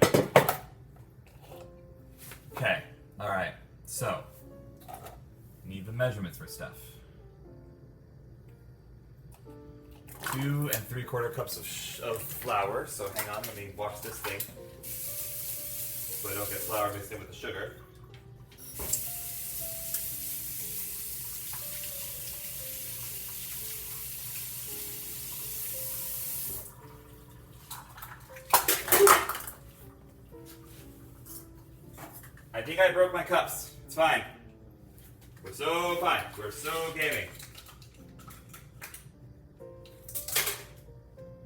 Okay, alright, so need the measurements for stuff. 2 3/4 cups of flour, so hang on, let me wash this thing so I don't get flour mixed in with the sugar. I think I broke my cups. It's fine. We're so fine. We're so gaming.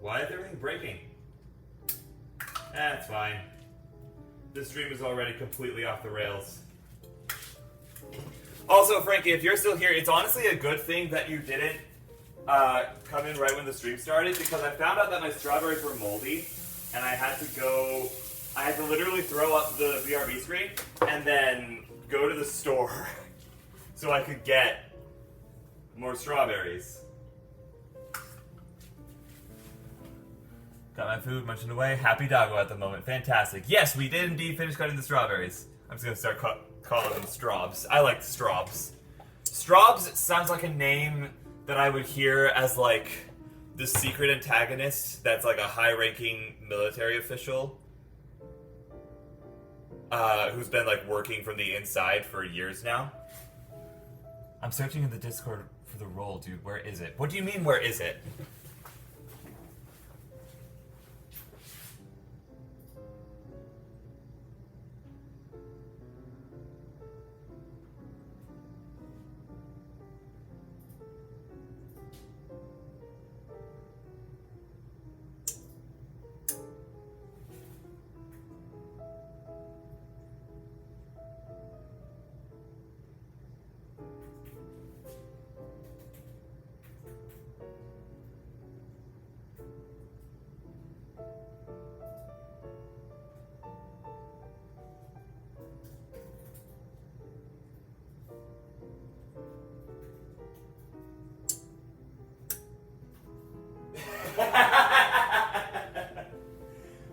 Why is everything breaking? That's fine. This stream is already completely off the rails. Also, Frankie, if you're still here, it's honestly a good thing that you didn't come in right when the stream started, because I found out that my strawberries were moldy, and I had to literally throw up the BRB screen and then go to the store so I could get more strawberries. Got my food, munching away. Happy doggo at the moment. Fantastic. Yes, we did indeed finish cutting the strawberries. I'm just going to start calling them straubs. I like straubs. Straubs sounds like a name that I would hear as like the secret antagonist that's like a high-ranking military official who's been like working from the inside for years now. I'm searching in the Discord for the roll, dude. Where is it? What do you mean, where is it?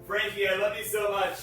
Frankie, I love you so much.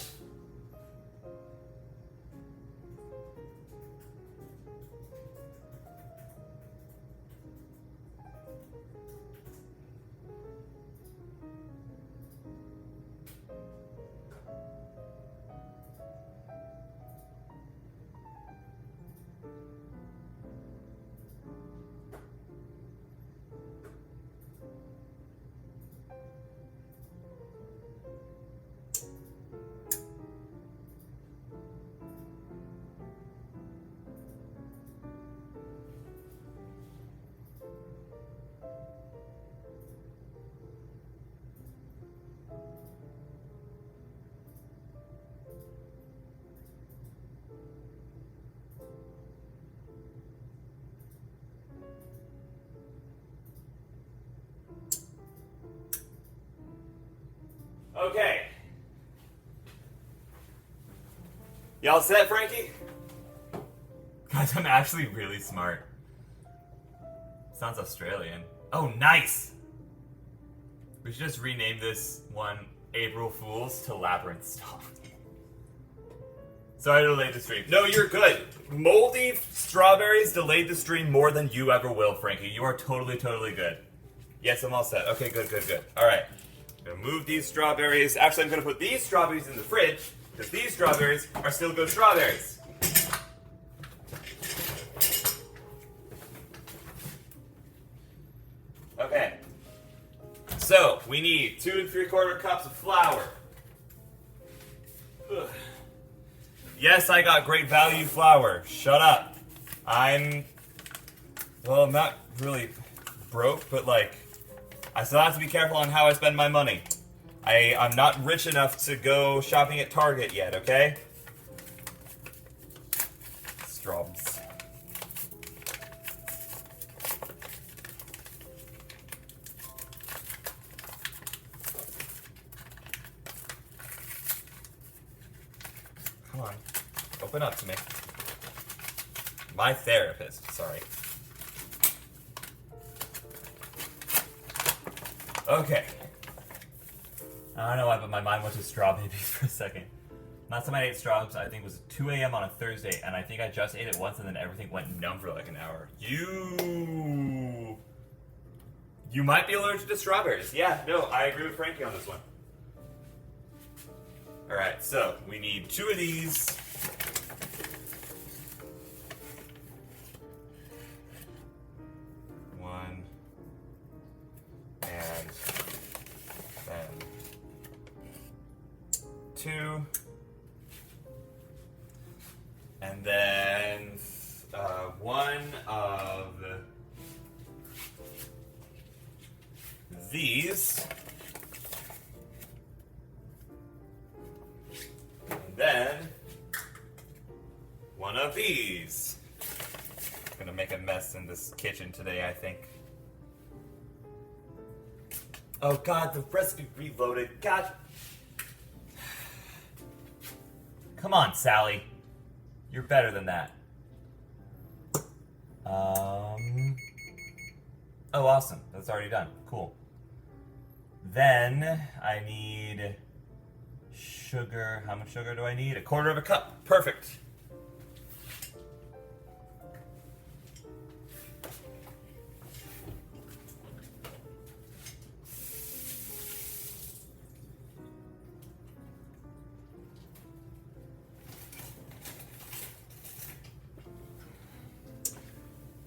Okay. Y'all set, Frankie? Guys, I'm actually really smart. Sounds Australian. Oh, nice! We should just rename this one April Fools to Labyrinth Stop. Sorry to delay the stream. No, you're good. Moldy strawberries delayed the stream more than you ever will, Frankie. You are totally, totally good. Yes, I'm all set. Okay, good, good, good. Alright. I'm gonna move these strawberries. Actually, I'm gonna put these strawberries in the fridge, because these strawberries are still good strawberries. Okay. So, we need 2 3/4 cups of flour. Ugh. Yes, I got great value flour. Shut up. I'm not really broke, but like, I still have to be careful on how I spend my money. I'm not rich enough to go shopping at Target yet, okay? Straubs. Open up to me. My therapist, sorry. Okay. I don't know why, but my mind went to straw babies for a second. Last time I ate strawberries, I think, was 2 a.m. on a Thursday, and I think I just ate it once, and then everything went numb for like an hour. You might be allergic to strawberries. Yeah, no, I agree with Frankie on this one. Alright, so we need 2 of these. One. And then 2. And then 1 of these. And then 1 of these. I'm gonna make a mess in this kitchen today, I think. Oh god, the recipe reloaded. God. Come on, Sally. You're better than that. Oh, awesome. That's already done. Cool. Then I need sugar. How much sugar do I need? 1/4 cup. Perfect.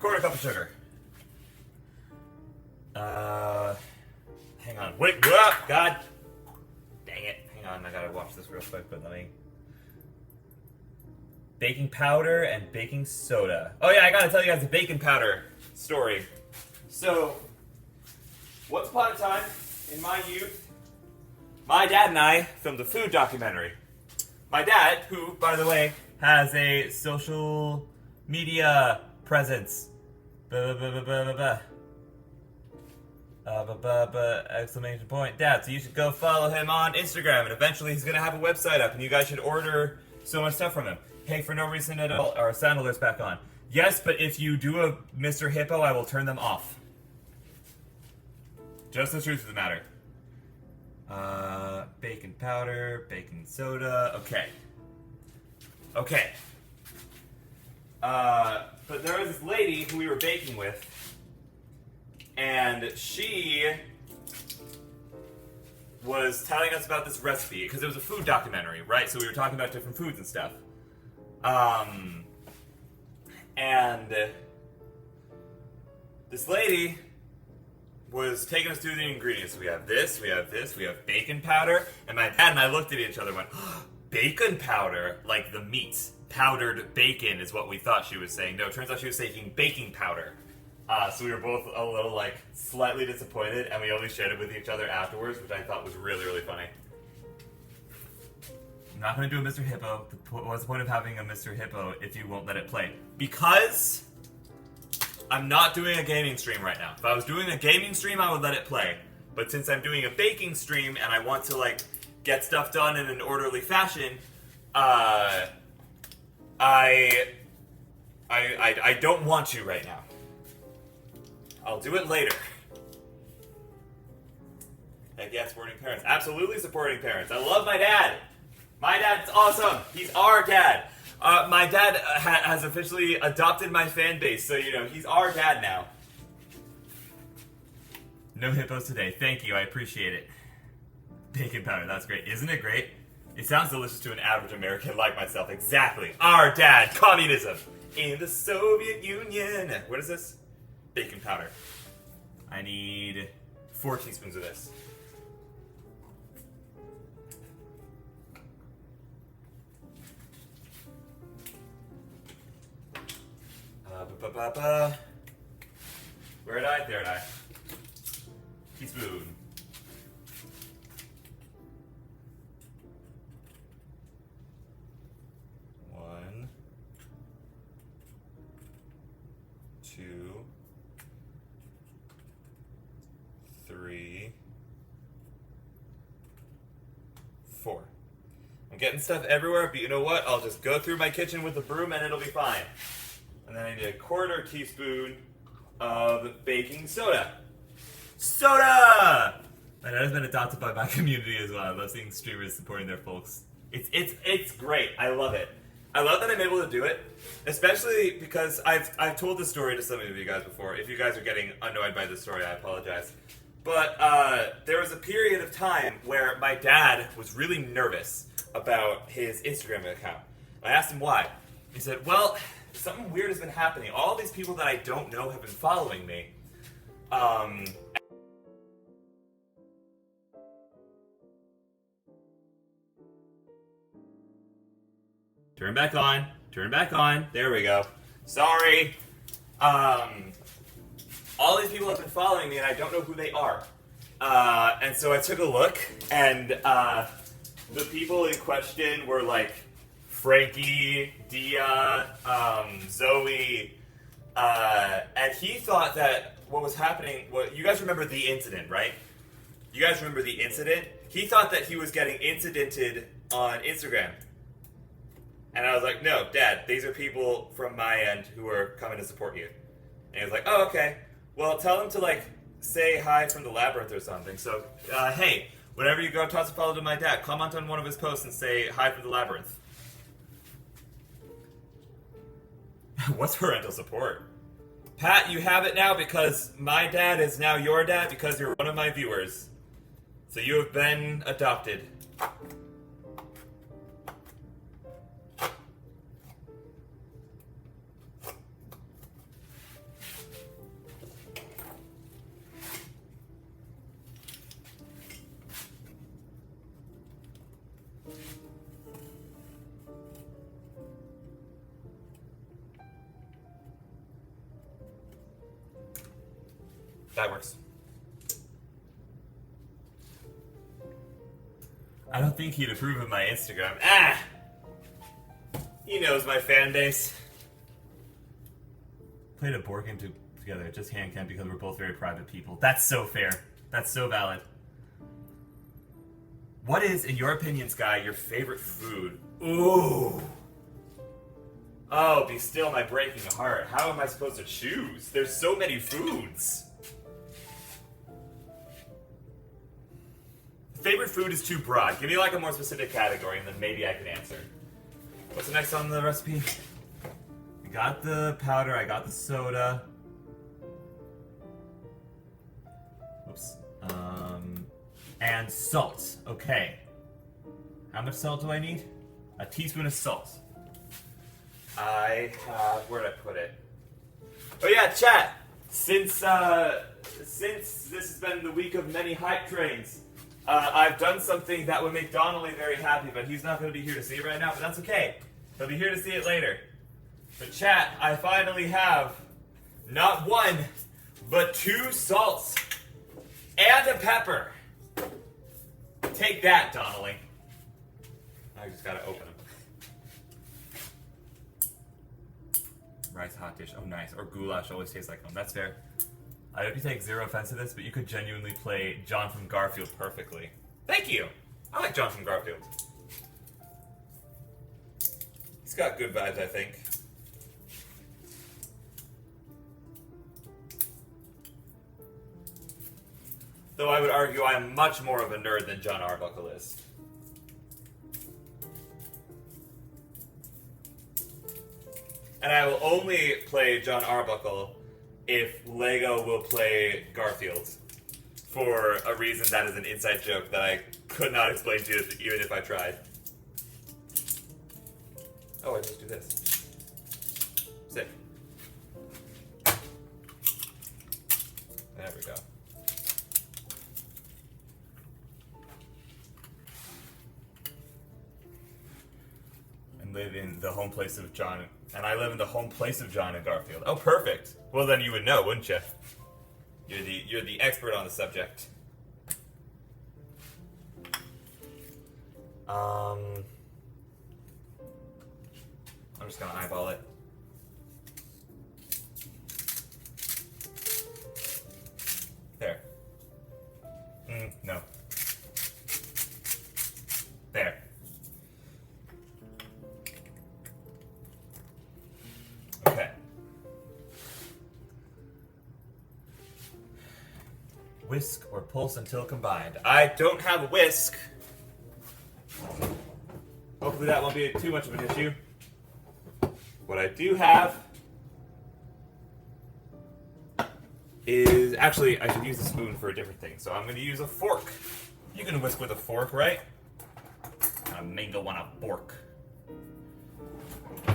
Quarter cup of sugar. Hang on. Wait, whoa, God. Dang it. Hang on, I gotta watch this real quick, but let me. Baking powder and baking soda. Oh yeah, I gotta tell you guys the baking powder story. So, once upon a time, in my youth, my dad and I filmed a food documentary. My dad, who, by the way, has a social media presence. Exclamation point. Dad, so you should go follow him on Instagram, and eventually he's gonna have a website up, and you guys should order so much stuff from him. Hey, for no reason at all, our sound alert's back on. Yes, but if you do a Mr. Hippo, I will turn them off. Just the truth of the matter. Baking powder, baking soda, okay. Okay. But there was this lady who we were baking with, and she was telling us about this recipe, because it was a food documentary, right? So we were talking about different foods and stuff. And this lady was taking us through the ingredients. We have this, we have this, we have bacon powder, and my dad and I looked at each other and went, oh, bacon powder? Like the meat. Powdered bacon is what we thought she was saying. No, it turns out she was saying baking powder. So we were both a little, like, slightly disappointed, and we only shared it with each other afterwards, which I thought was really, really funny. I'm not going to do a Mr. Hippo. What's the point of having a Mr. Hippo if you won't let it play? Because I'm not doing a gaming stream right now. If I was doing a gaming stream, I would let it play. But since I'm doing a baking stream, and I want to, like, get stuff done in an orderly fashion, I don't want to right now. I'll do it later. Heck yeah, supporting parents. Absolutely supporting parents. I love my dad. My dad's awesome. He's our dad. My dad has officially adopted my fan base, so, you know, he's our dad now. No hippos today. Thank you. I appreciate it. Bacon powder. That's great. Isn't it great? It sounds delicious to an average American like myself. Exactly. Our dad. Communism. In the Soviet Union. What is this? Baking powder. I need 4 teaspoons of this. Where did I? There did I. Teaspoon. One. 2. 3. 4. getting stuff everywhere, but you know what? I'll just go through my kitchen with a broom and it'll be fine. And then I need a 1/4 teaspoon of baking soda. Soda! And that has been adopted by my community as well. I love seeing streamers supporting their folks. It's great. I love it. I love that I'm able to do it, especially because I've told this story to some of you guys before. If you guys are getting annoyed by this story, I apologize. But there was a period of time where my dad was really nervous about his Instagram account. I asked him why. He said, well, something weird has been happening. All these people that I don't know have been following me. Turn back on. Turn back on. There we go. Sorry. All these people have been following me and I don't know who they are. And so I took a look and the people in question were like Frankie, Dia, Zoe, and he thought that what was happening, you guys remember the incident, right? You guys remember the incident? He thought that he was getting incidented on Instagram. And I was like, no, Dad, these are people from my end who are coming to support you. And he was like, oh, okay. Well, tell them to, like, say hi from the labyrinth or something. So, hey, whenever you go toss a follow to my dad, comment on one of his posts and say hi from the labyrinth. What's parental support? Pat, you have it now because my dad is now your dad because you're one of my viewers. So you have been adopted. That works. I don't think he'd approve of my Instagram. He knows my fan base. Played a board game together, just hand cam because we're both very private people. That's so fair. That's so valid. What is, in your opinion, Sky, your favorite food? Ooh. Oh, be still my breaking heart. How am I supposed to choose? There's so many foods. Favorite food is too broad. Give me like a more specific category and then maybe I can answer. What's the next on the recipe? I got the powder, I got the soda. Oops. And salt. Okay. How much salt do I need? A teaspoon of salt. I have, where'd I put it? Oh yeah, chat! Since this has been the week of many hype trains, I've done something that would make Donnelly very happy, but he's not going to be here to see it right now, but that's okay. He'll be here to see it later. But chat, I finally have not one, but 2 salts and a pepper. Take that, Donnelly. I just got to open them. Rice hot dish. Oh, nice. Or goulash always tastes like home. That's fair. I hope you take zero offense to this, but you could genuinely play John from Garfield perfectly. Thank you! I like John from Garfield. He's got good vibes, I think. Though I would argue I am much more of a nerd than John Arbuckle is. And I will only play John Arbuckle if Lego will play Garfield. For a reason that is an inside joke that I could not explain to you even if I tried. Oh, I just do this. Sick. There we go. And live in the home place of John. And I live in the home place of John and Garfield. Oh, perfect. Well, then you would know, wouldn't you? You're the expert on the subject. I'm just gonna eyeball it. There. No. There. whisk or pulse until combined. I don't have a whisk. Hopefully that won't be too much of an issue. What I do have is, actually, I should use a spoon for a different thing. So I'm going to use a fork. You can whisk with a fork, right? A mango on a fork. Oh,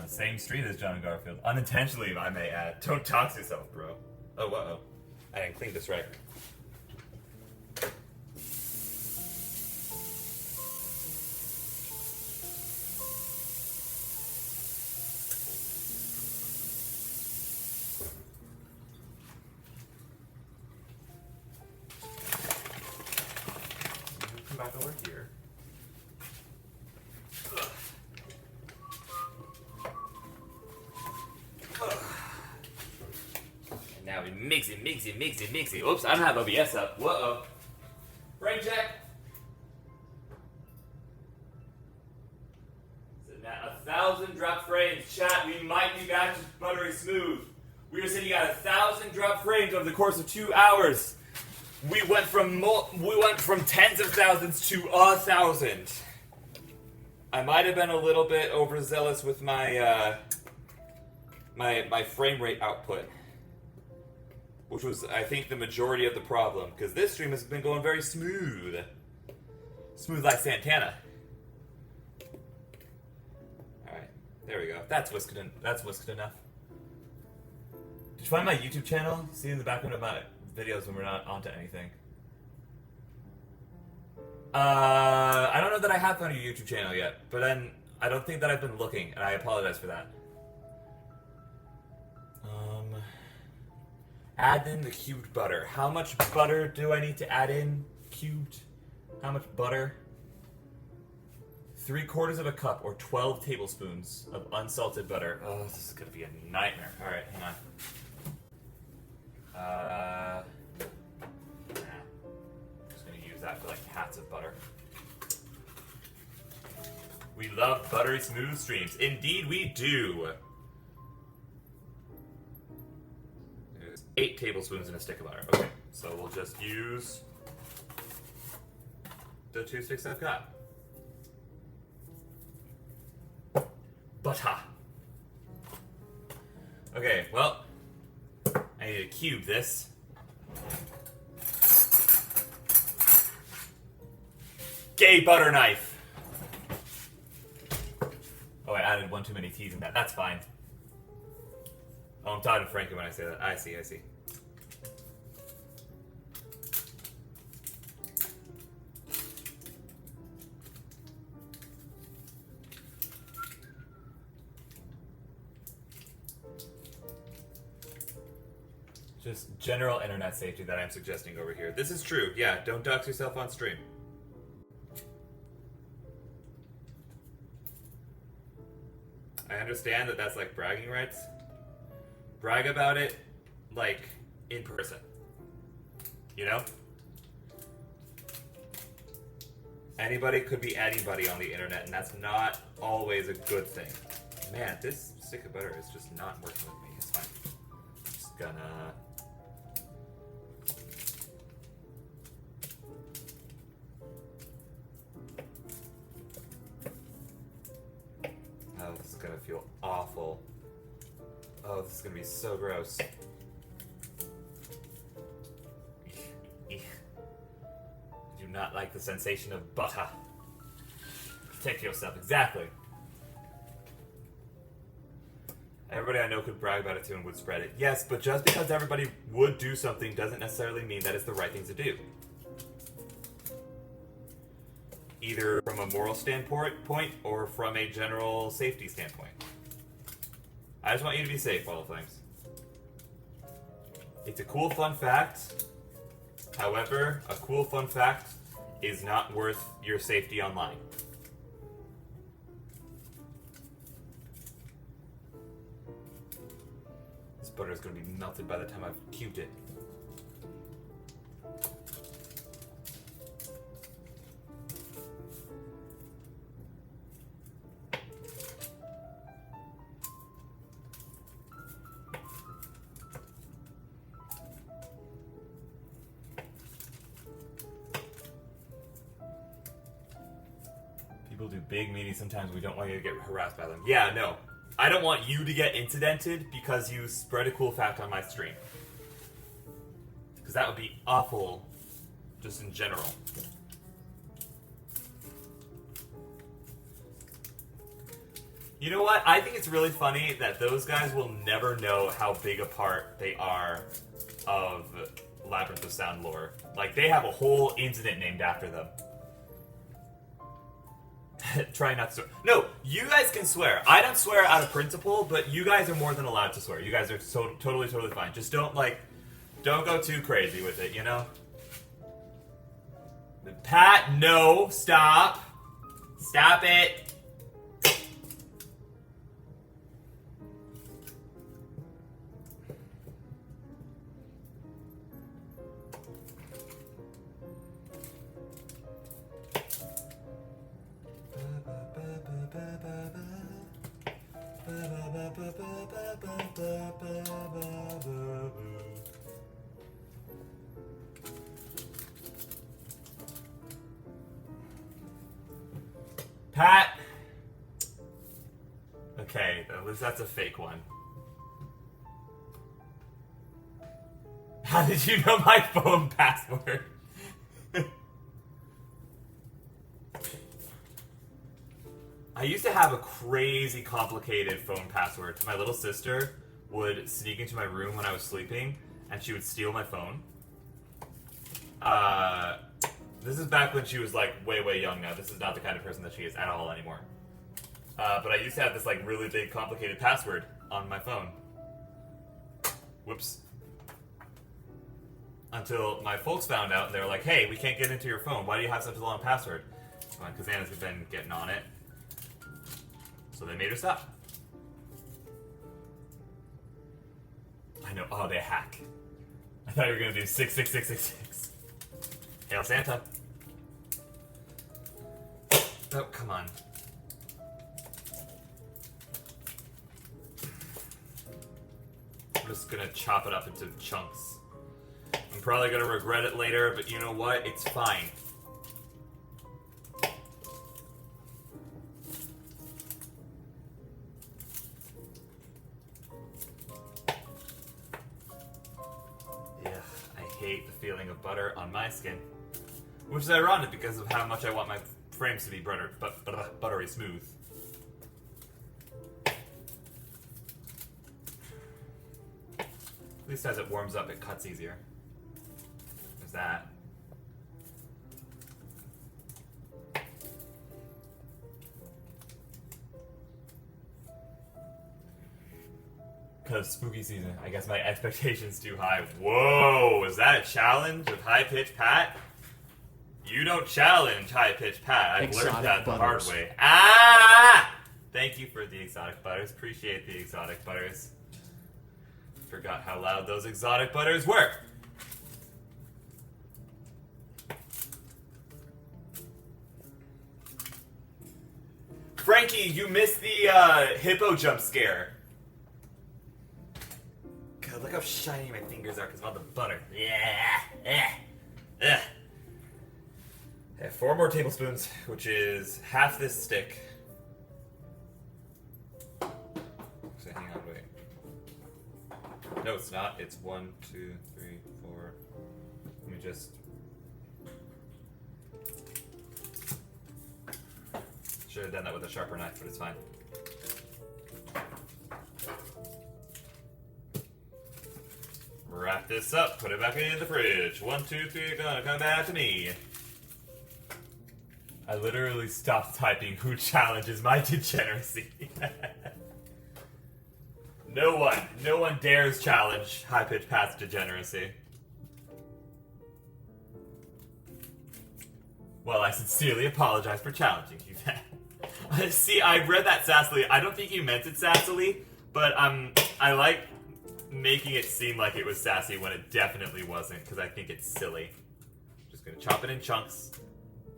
same street as John Garfield. Unintentionally, I may add. Don't tox yourself, bro. Oh, uh-oh. I didn't clean this right. Come back over here. And now we mix it. Oops, I don't have OBS up. Whoa. Frame check. So now 1,000 drop frames. Chat, we might be back to buttery smooth. We were sitting at 1,000 drop frames over the course of 2 hours. We went from tens of thousands to 1,000. I might have been a little bit overzealous with my my frame rate output, which was, I think, the majority of the problem, because this stream has been going very smooth like Santana. All right, there we go. That's whisked enough. Did you find my YouTube channel? See in the background of my videos when we're not onto anything. I don't know that I have found your YouTube channel yet, but then I don't think that I've been looking, and I apologize for that. Add in the cubed butter. How much butter do I need to add in? Cubed? How much butter? 3/4 of a cup or 12 tablespoons of unsalted butter. Oh, this is gonna be a nightmare. All right, hang on. I'm just gonna use that for like hats of butter. We love buttery smooth streams. Indeed we do. 8 tablespoons in a stick of butter. Okay, so we'll just use the 2 sticks I've got. Butter. Okay, well, I need to cube this. Gay butter knife. Oh, I added one too many T's in that. That's fine. Oh, I'm talking to Frankie when I say that. I see. Just general internet safety that I'm suggesting over here. This is true. Yeah, don't dox yourself on stream. I understand that that's like bragging rights. Brag about it, like, in person. You know? Anybody could be anybody on the internet, and that's not always a good thing. Man, this stick of butter is just not working with me. It's fine. I'm just gonna... Oh, this is gonna feel awful. Oh, this is gonna be so gross. I do not like the sensation of butter. Protect yourself, exactly. Everybody I know could brag about it too and would spread it. Yes, but just because everybody would do something doesn't necessarily mean that it's the right thing to do. Either from a moral standpoint or from a general safety standpoint. I just want you to be safe, all things. It's a cool, fun fact. However, a cool, fun fact is not worth your safety online. This butter is going to be melted by the time I've cubed it. big meaty sometimes we don't want you to get harassed by them. Yeah, no. I don't want you to get incidented because you spread a cool fact on my stream. Because that would be awful, just in general. You know what? I think it's really funny that those guys will never know how big a part they are of Labyrinth of Sound lore. Like, they have a whole incident named after them. Try not to swear. No, you guys can swear. I don't swear out of principle, but you guys are more than allowed to swear. You guys are totally fine. Just don't go too crazy with it, you know? Pat, no, stop. Stop it. Pat! Okay, at least that's a fake one. How did you know my phone password? I used to have a crazy complicated phone password. My little sister would sneak into my room when I was sleeping, and she would steal my phone. This is back when she was like way young now. This is not the kind of person that she is at all anymore. But I used to have this like really big complicated password on my phone. Whoops. Until my folks found out and they were like, hey, we can't get into your phone. Why do you have such a long password? Because Anna's been getting on it. So they made her stop. I know. Oh, they hack. I thought you were going to do 66666. Hail Santa. Oh, come on. I'm just going to chop it up into chunks. I'm probably going to regret it later, but you know what? It's fine. Feeling of butter on my skin, which is ironic because of how much I want my frames to be buttery smooth. At least as it warms up, it cuts easier. There's that. Because spooky season. I guess my expectations too high. Whoa, is that a challenge of high-pitched Pat? You don't challenge high-pitched Pat. I've learned that the hard way. Ah! Thank you for the exotic butters. Appreciate the exotic butters. Forgot how loud those exotic butters were. Frankie, you missed the hippo jump scare. God, look how shiny my fingers are because of all the butter. Yeah. Yeah. 4 more tablespoons, which is half this stick. So hang on, wait. No, it's not. It's 1, 2, 3, 4. Let me just... Should have done that with a sharper knife, but it's fine. Wrap this up, put it back in the fridge. 1, 2, 3, gonna come back to me. I literally stopped typing who challenges my degeneracy. No one dares challenge high-pitched Pat's degeneracy. Well, I sincerely apologize for challenging you then. See, I read that sassily. I don't think you meant it sassily, but I like making it seem like it was sassy when it definitely wasn't, because I think it's silly. Just gonna chop it in chunks.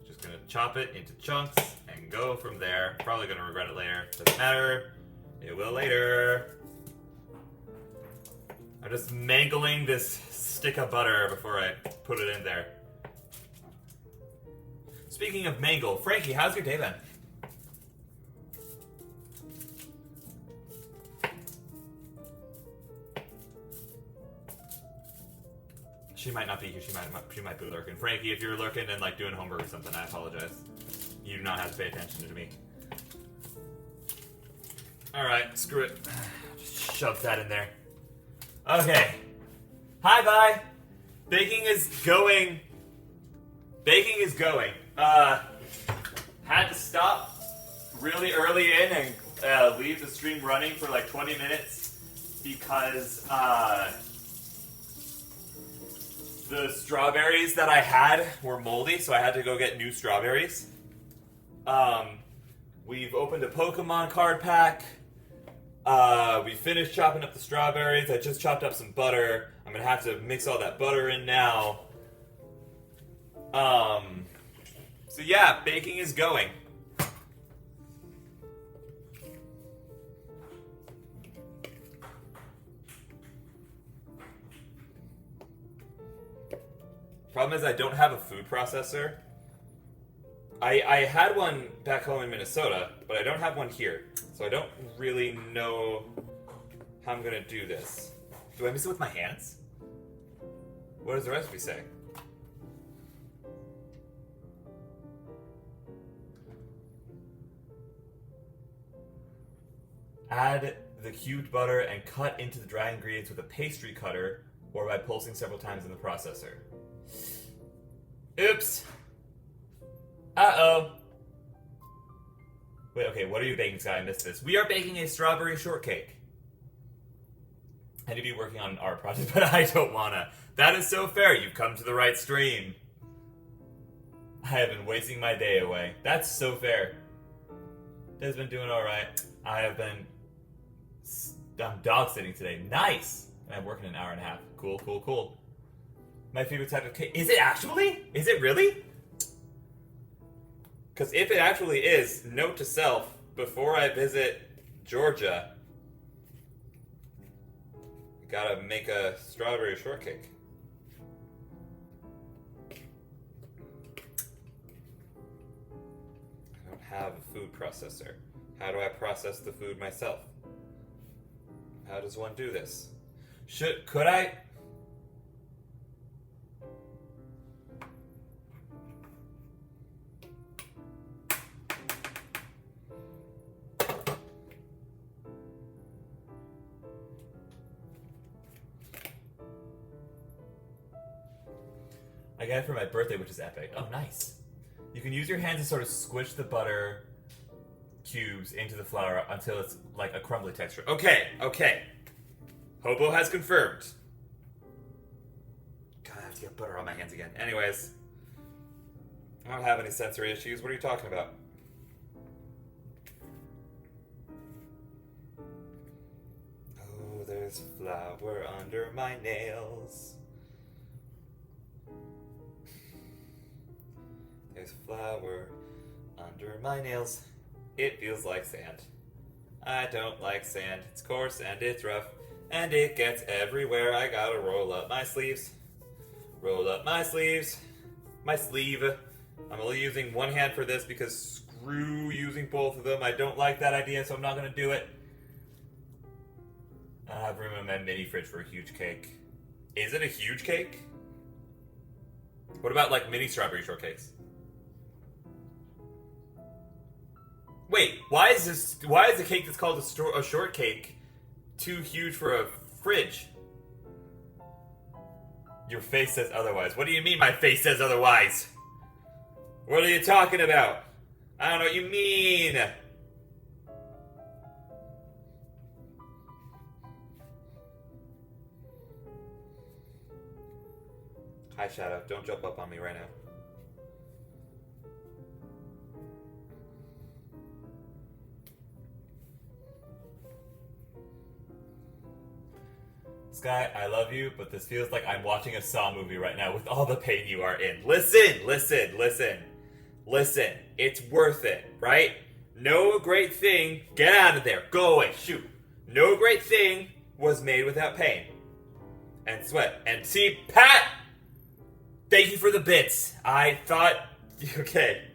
Just gonna chop it into chunks and go from there. Probably gonna regret it later. Doesn't matter. It will later. I'm just mangling this stick of butter before I put it in there. Speaking of mangle, Frankie, how's your day been? She might not be here. She might be lurking. Frankie, if you're lurking and like doing homework or something, I apologize. You do not have to pay attention to me. Alright, screw it. Just shove that in there. Okay. Hi, bye. Baking is going. Baking is going. Had to stop really early in and leave the stream running for like 20 minutes because the strawberries that I had were moldy, so I had to go get new strawberries. We've opened a Pokemon card pack. We finished chopping up the strawberries. I just chopped up some butter. I'm gonna have to mix all that butter in now. So yeah, baking is going. Problem is I don't have a food processor. I had one back home in Minnesota, but I don't have one here. So I don't really know how I'm gonna do this. Do I mix it with my hands? What does the recipe say? Add the cubed butter and cut into the dry ingredients with a pastry cutter or by pulsing several times in the processor. Oops. Uh-oh. Wait, okay, what are you baking, Sky? I missed this. We are baking a strawberry shortcake. I need to be working on an art project, but I don't wanna. That is so fair. You've come to the right stream. I have been wasting my day away. That's so fair. Day's been doing alright. I'm dog sitting today. Nice! And I'm working an hour and a half. Cool, cool, cool. My favorite type of cake. Is it actually? Is it really? Because if it actually is, note to self, before I visit Georgia, gotta make a strawberry shortcake. I don't have a food processor. How do I process the food myself? How does one do this? Could I? I got it for my birthday, which is epic. Oh, nice. You can use your hands to sort of squish the butter cubes into the flour until it's like a crumbly texture. Okay, okay. Hobo has confirmed. God, I have to get butter on my hands again. Anyways, I don't have any sensory issues. What are you talking about? Oh, there's flour under my nails. There's flour under my nails. It feels like sand. I don't like sand. It's coarse and it's rough. And it gets everywhere. I gotta roll up my sleeves. Roll up my sleeves. My sleeve. I'm only using one hand for this because screw using both of them. I don't like that idea, so I'm not gonna do it. I have room in my mini fridge for a huge cake. Is it a huge cake? What about like mini strawberry shortcakes? Wait, why is the cake that's called a shortcake too huge for a fridge? Your face says otherwise. What do you mean my face says otherwise? What are you talking about? I don't know what you mean. Hi, Shadow. Don't jump up on me right now. Sky, I love you, but this feels like I'm watching a Saw movie right now with all the pain you are in. Listen, listen, listen. Listen, it's worth it, right? No great thing, get out of there, go away, shoot. No great thing was made without pain and sweat. And see, Pat, thank you for the bits. I thought, okay.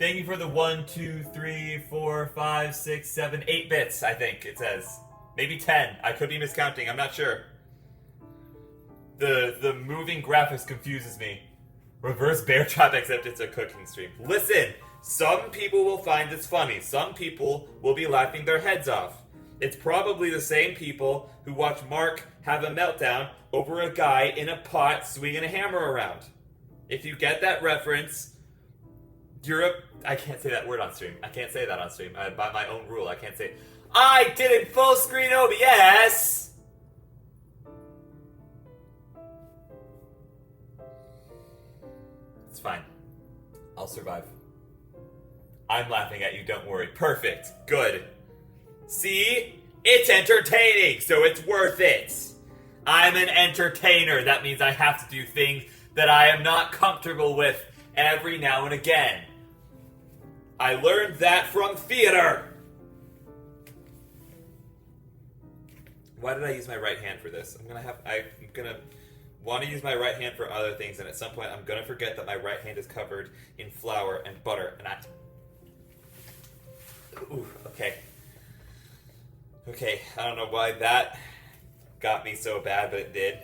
Thank you for the 1, 2, 3, 4, 5, 6, 7, 8 bits, I think it says. Maybe 10. I could be miscounting, I'm not sure. The moving graphics confuses me. Reverse bear trap, except it's a cooking stream. Listen, some people will find this funny. Some people will be laughing their heads off. It's probably the same people who watch Mark have a meltdown over a guy in a pot swinging a hammer around. If you get that reference, I can't say that word on stream. I can't say that on stream. By my own rule, I can't say, I didn't full screen OBS! It's fine. I'll survive. I'm laughing at you, don't worry. Perfect. Good. See? It's entertaining, so it's worth it. I'm an entertainer. That means I have to do things that I am not comfortable with every now and again. I learned that from theater. Why did I use my right hand for this? I'm gonna want to use my right hand for other things, and at some point I'm gonna forget that my right hand is covered in flour and butter, and Ooh, okay. Okay, I don't know why that got me so bad, but it did.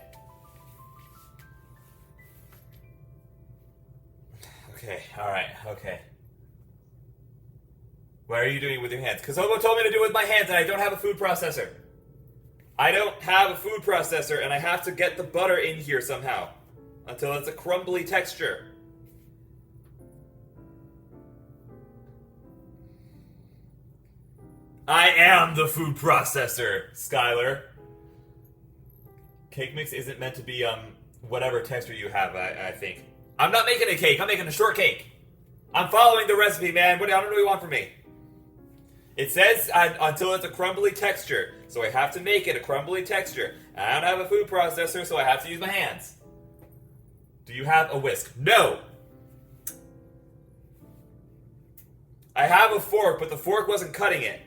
Okay, alright, okay. What are you doing with your hands? Because Hobo told me to do it with my hands, and I don't have a food processor. I don't have a food processor, and I have to get the butter in here somehow. Until it's a crumbly texture. I am the food processor, Skylar. Cake mix isn't meant to be, whatever texture you have, I think. I'm not making a cake, I'm making a shortcake. I'm following the recipe, man. I don't know what you want from me. It says until it's a crumbly texture, so I have to make it a crumbly texture. I don't have a food processor, so I have to use my hands. Do you have a whisk? No! I have a fork, but the fork wasn't cutting it.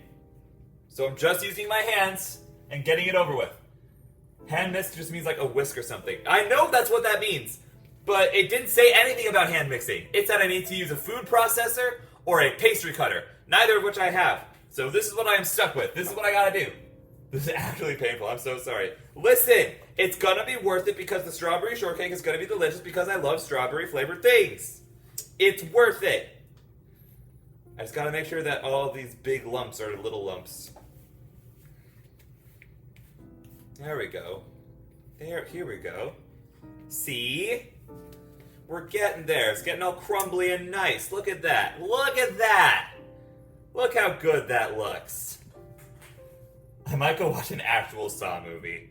So I'm just using my hands and getting it over with. Hand mix just means like a whisk or something. I know that's what that means, but it didn't say anything about hand mixing. It said I need to use a food processor or a pastry cutter, neither of which I have. So this is what I am stuck with. This is what I gotta do. This is actually painful. I'm so sorry. Listen, it's gonna be worth it because the strawberry shortcake is gonna be delicious because I love strawberry flavored things. It's worth it. I just gotta make sure that all these big lumps are little lumps. There we go. Here we go. See? We're getting there. It's getting all crumbly and nice. Look at that. Look at that! Look how good that looks. I might go watch an actual Saw movie.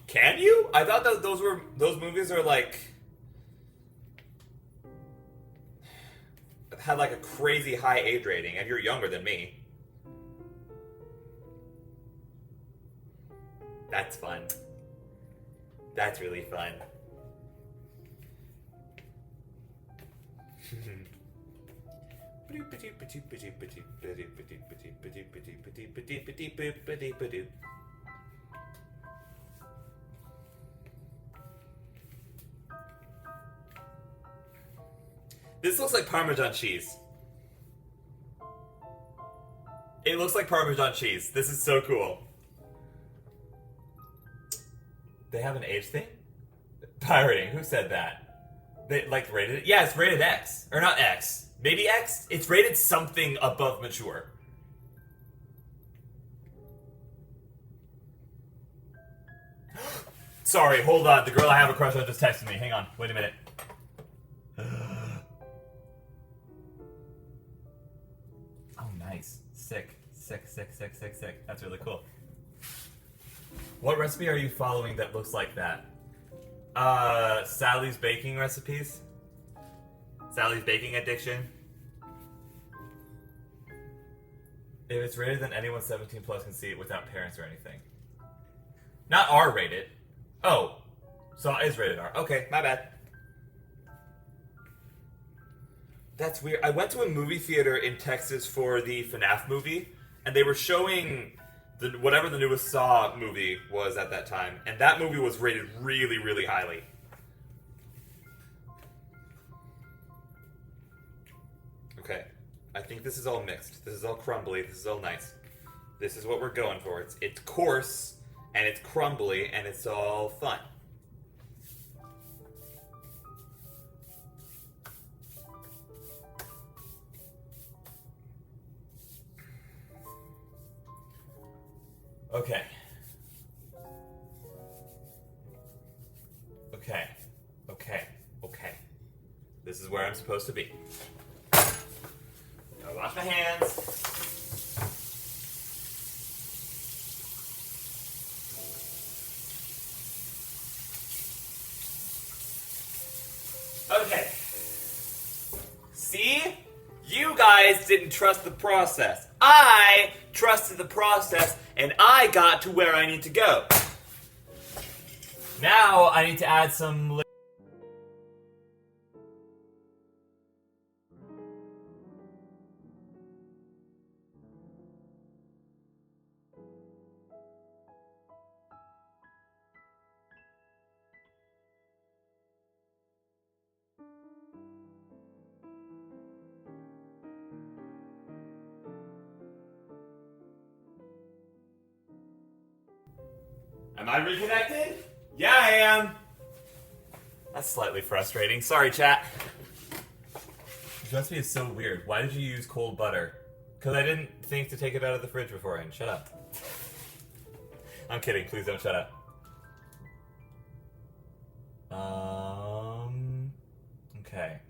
Can you? I thought that those movies are like had like a crazy high age rating, and you're younger than me. That's fun. That's really fun. This looks like Parmesan cheese. It looks like Parmesan cheese. This is so cool. They have an age thing? Pirating, who said that? They, like, rated it? Yeah, it's rated X. Or not X. Maybe X? It's rated something above mature. Sorry, hold on. The girl I have a crush on just texted me. Hang on. Wait a minute. Oh, nice. Sick. Sick, sick, sick, sick, sick. That's really cool. What recipe are you following that looks like that? Sally's baking recipes? Sally's baking addiction? If it's rated, then anyone 17 plus can see it without parents or anything. Not R rated. Oh, so it is rated R. Okay, my bad. That's weird. I went to a movie theater in Texas for the FNAF movie, and they were showing whatever the newest Saw movie was at that time, and that movie was rated really, really highly. Okay, I think this is all mixed. This is all crumbly. This is all nice. This is what we're going for. It's coarse and it's crumbly, and it's all fun. Okay. Okay. Okay. Okay. This is where I'm supposed to be. Gotta wash my hands. Okay. See? You guys didn't trust the process. I trusted the process, and I got to where I need to go. Now I need to add some... Am I reconnected? Yeah, I am. That's slightly frustrating. Sorry, chat. This recipe is so weird. Why did you use cold butter? Because I didn't think to take it out of the fridge beforehand. Shut up. I'm kidding. Please don't shut up. Okay.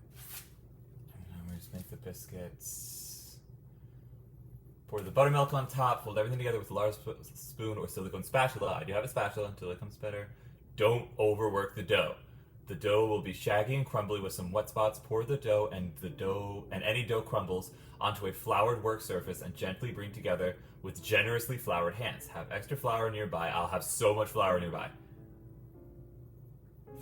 We just make the biscuits. Pour the buttermilk on top. Fold everything together with a large spoon or silicone spatula. I do have a spatula until it comes better. Don't overwork the dough. The dough will be shaggy and crumbly with some wet spots. Pour the dough and any dough crumbles onto a floured work surface and gently bring together with generously floured hands. Have extra flour nearby. I'll have so much flour nearby.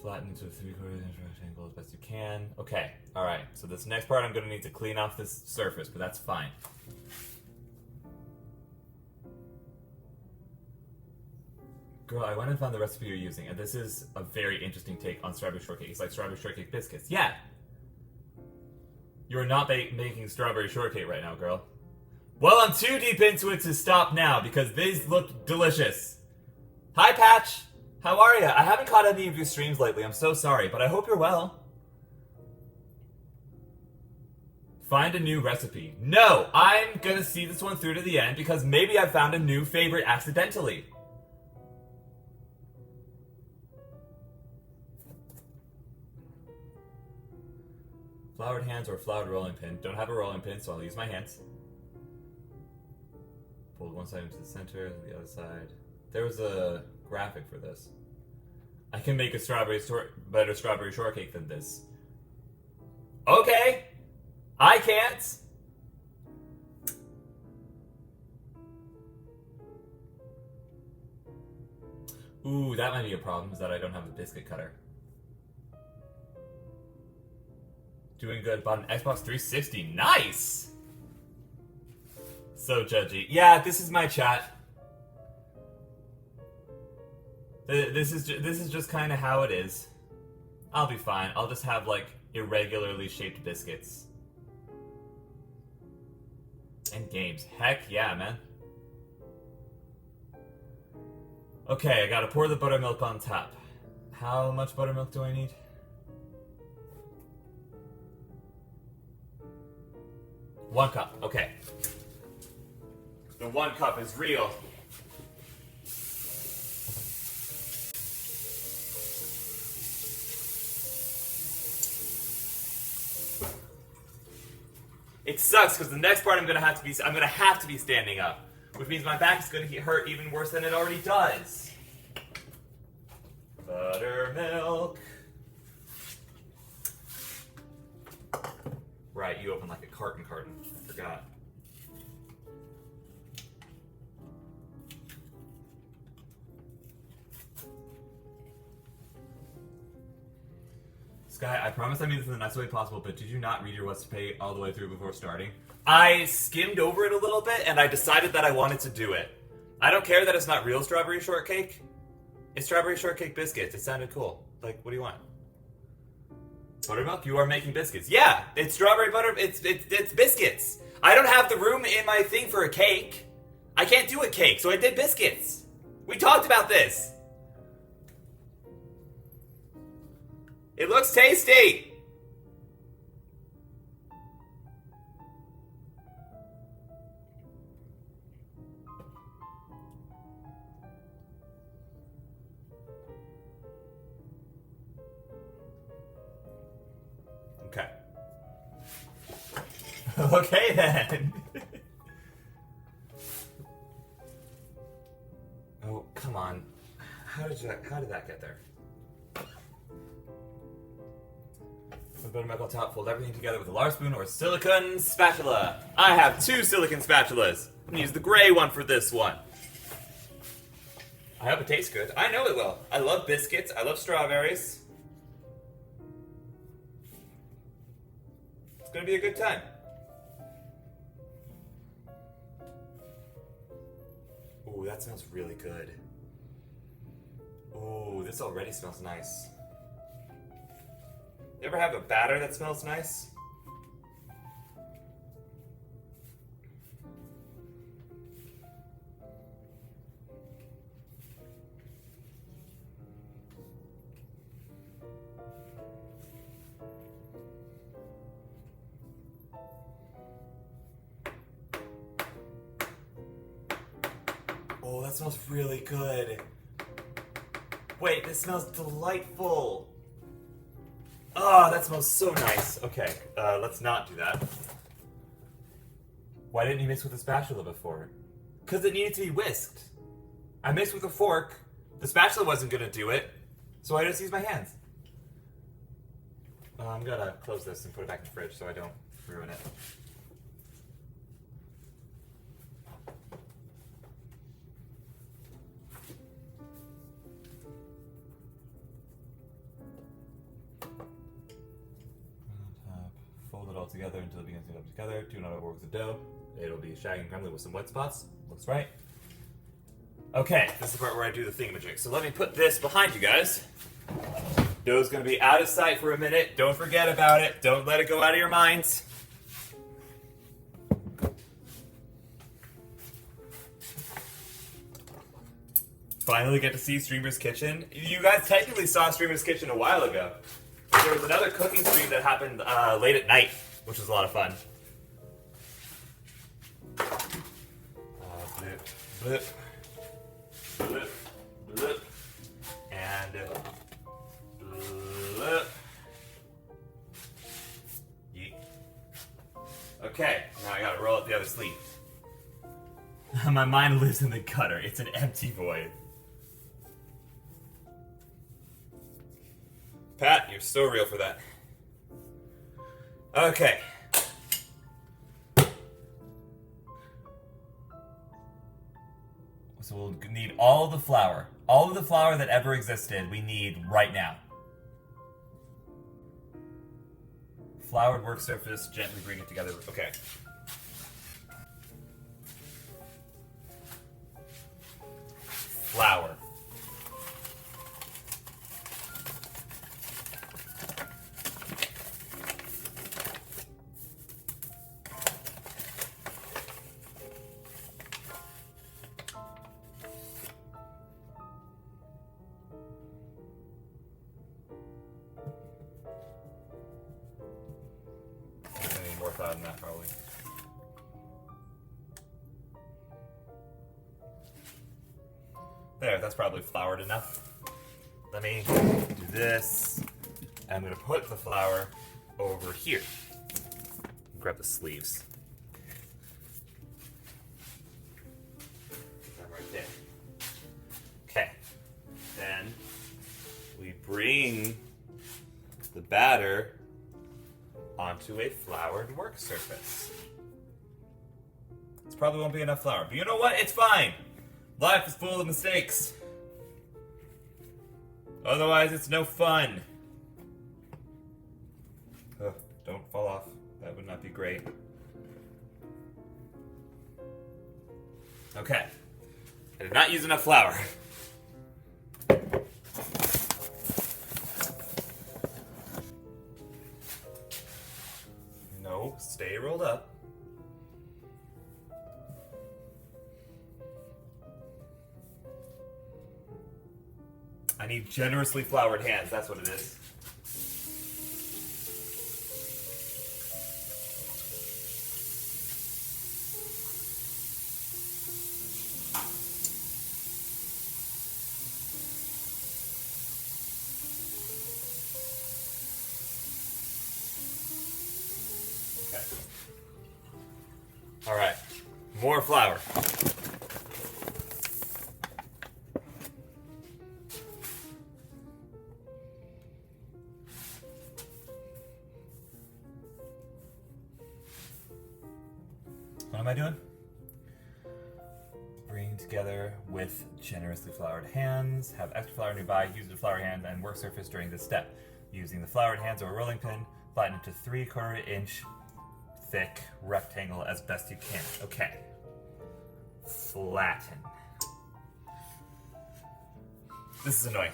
Flatten into a 3/4 inch rectangle as best you can. Okay, alright. So this next part I'm going to need to clean off this surface, but that's fine. Girl, I went and found the recipe you're using, and this is a very interesting take on strawberry shortcake. It's like strawberry shortcake biscuits. Yeah! You're not making strawberry shortcake right now, girl. Well, I'm too deep into it to stop now, because these look delicious. Hi, Patch! How are ya? I haven't caught any of your streams lately, I'm so sorry, but I hope you're well. Find a new recipe. No! I'm gonna see this one through to the end, because maybe I found a new favorite accidentally. Floured hands or floured rolling pin. Don't have a rolling pin, so I'll use my hands. Fold one side into the center, the other side. There was a graphic for this. I can make a better strawberry shortcake than this. Okay! I can't! Ooh, that might be a problem, is that I don't have a biscuit cutter. Doing good. Bought an Xbox 360. Nice! So judgy. Yeah, this is my chat. This is just kind of how it is. I'll be fine. I'll just have, like, irregularly shaped biscuits. And games. Heck yeah, man. Okay, I gotta pour the buttermilk on top. How much buttermilk do I need? 1 cup, okay. The 1 cup is real. It sucks because the next part I'm gonna have to be standing up, which means my back is gonna get hurt even worse than it already does. Buttermilk. Right, you open like a carton. I forgot. Sky, I promise I mean this in the nicest way possible, but did you not read your recipe all the way through before starting? I skimmed over it a little bit, and I decided that I wanted to do it. I don't care that it's not real strawberry shortcake. It's strawberry shortcake biscuits. It sounded cool. Like, what do you want? Buttermilk? You are making biscuits. Yeah, it's strawberry butter. It's biscuits. I don't have the room in my thing for a cake. I can't do a cake, so I did biscuits. We talked about this. It looks tasty. Okay. Okay then. Oh, come on. How did that get there? With a butter metal top, fold everything together with a large spoon or silicone spatula. I have 2 silicone spatulas. I'm gonna use the gray one for this one. I hope it tastes good. I know it will. I love biscuits. I love strawberries. It's gonna be a good time. Ooh, that smells really good. Ooh, this already smells nice. You ever have a batter that smells nice? Oh, that smells really good. Wait, this smells delightful. Oh, that smells so nice. Okay, let's not do that. Why didn't you mix with a spatula before? Because it needed to be whisked. I mixed with a fork. The spatula wasn't going to do it, so I just used my hands. I'm going to close this and put it back in the fridge so I don't ruin it. Fold it all together until it begins to come together. Do not overwork the dough. It'll be shaggy and crumbly with some wet spots. Looks right. Okay, this is the part where I do the thingamajig. So let me put this behind you guys. Dough's gonna be out of sight for a minute. Don't forget about it. Don't let it go out of your minds. Finally get to see Streamer's Kitchen. You guys technically saw Streamer's Kitchen a while ago. There was another cooking stream that happened late at night, which was a lot of fun. Blip, blip, blip, blip, and blip. Yeet. Okay, now I gotta roll up the other sleeve. My mind lives in the gutter. It's an empty void. Pat, you're so real for that. Okay. So we'll need all of the flour. All of the flour that ever existed, we need right now. Floured work surface, gently bring it together. Okay. Flour. More thought than that, probably. There, that's probably floured enough. Let me do this. I'm going to put the flour over here. Grab the sleeves. Right there. Okay. Then we bring the batter onto a floured work surface. This probably won't be enough flour, but you know what? It's fine. Life is full of mistakes. Otherwise, it's no fun. Ugh, don't fall off. That would not be great. Okay. I did not use enough flour. No, stay rolled up. I need generously floured hands, that's what it is. Okay. All right, more flour. What am I doing? Bring together with generously floured hands. Have extra flour nearby. Use the floured hand and work surface during this step. Using the floured hands or a rolling pin, flatten into 3/4 inch thick rectangle as best you can. Okay. Flatten. This is annoying.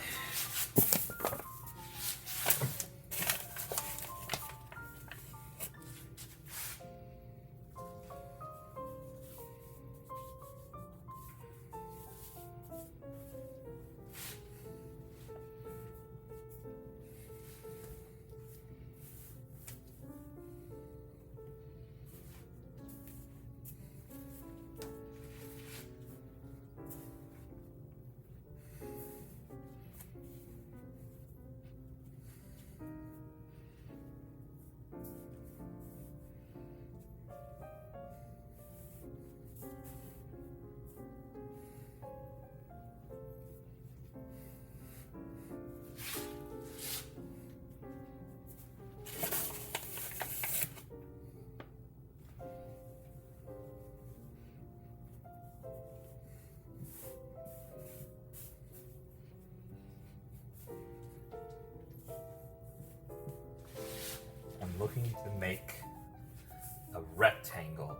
Looking to make a rectangle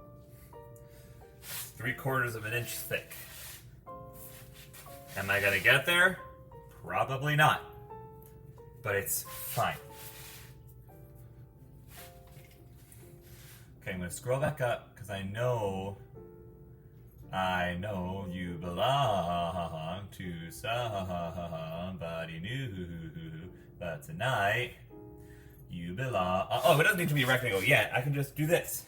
3/4 of an inch thick. Am I gonna get there? Probably not, but it's fine. Okay, I'm gonna scroll back up because I know you belong to somebody new, but tonight you belong. Oh, it doesn't need to be a rectangle yet. I can just do this.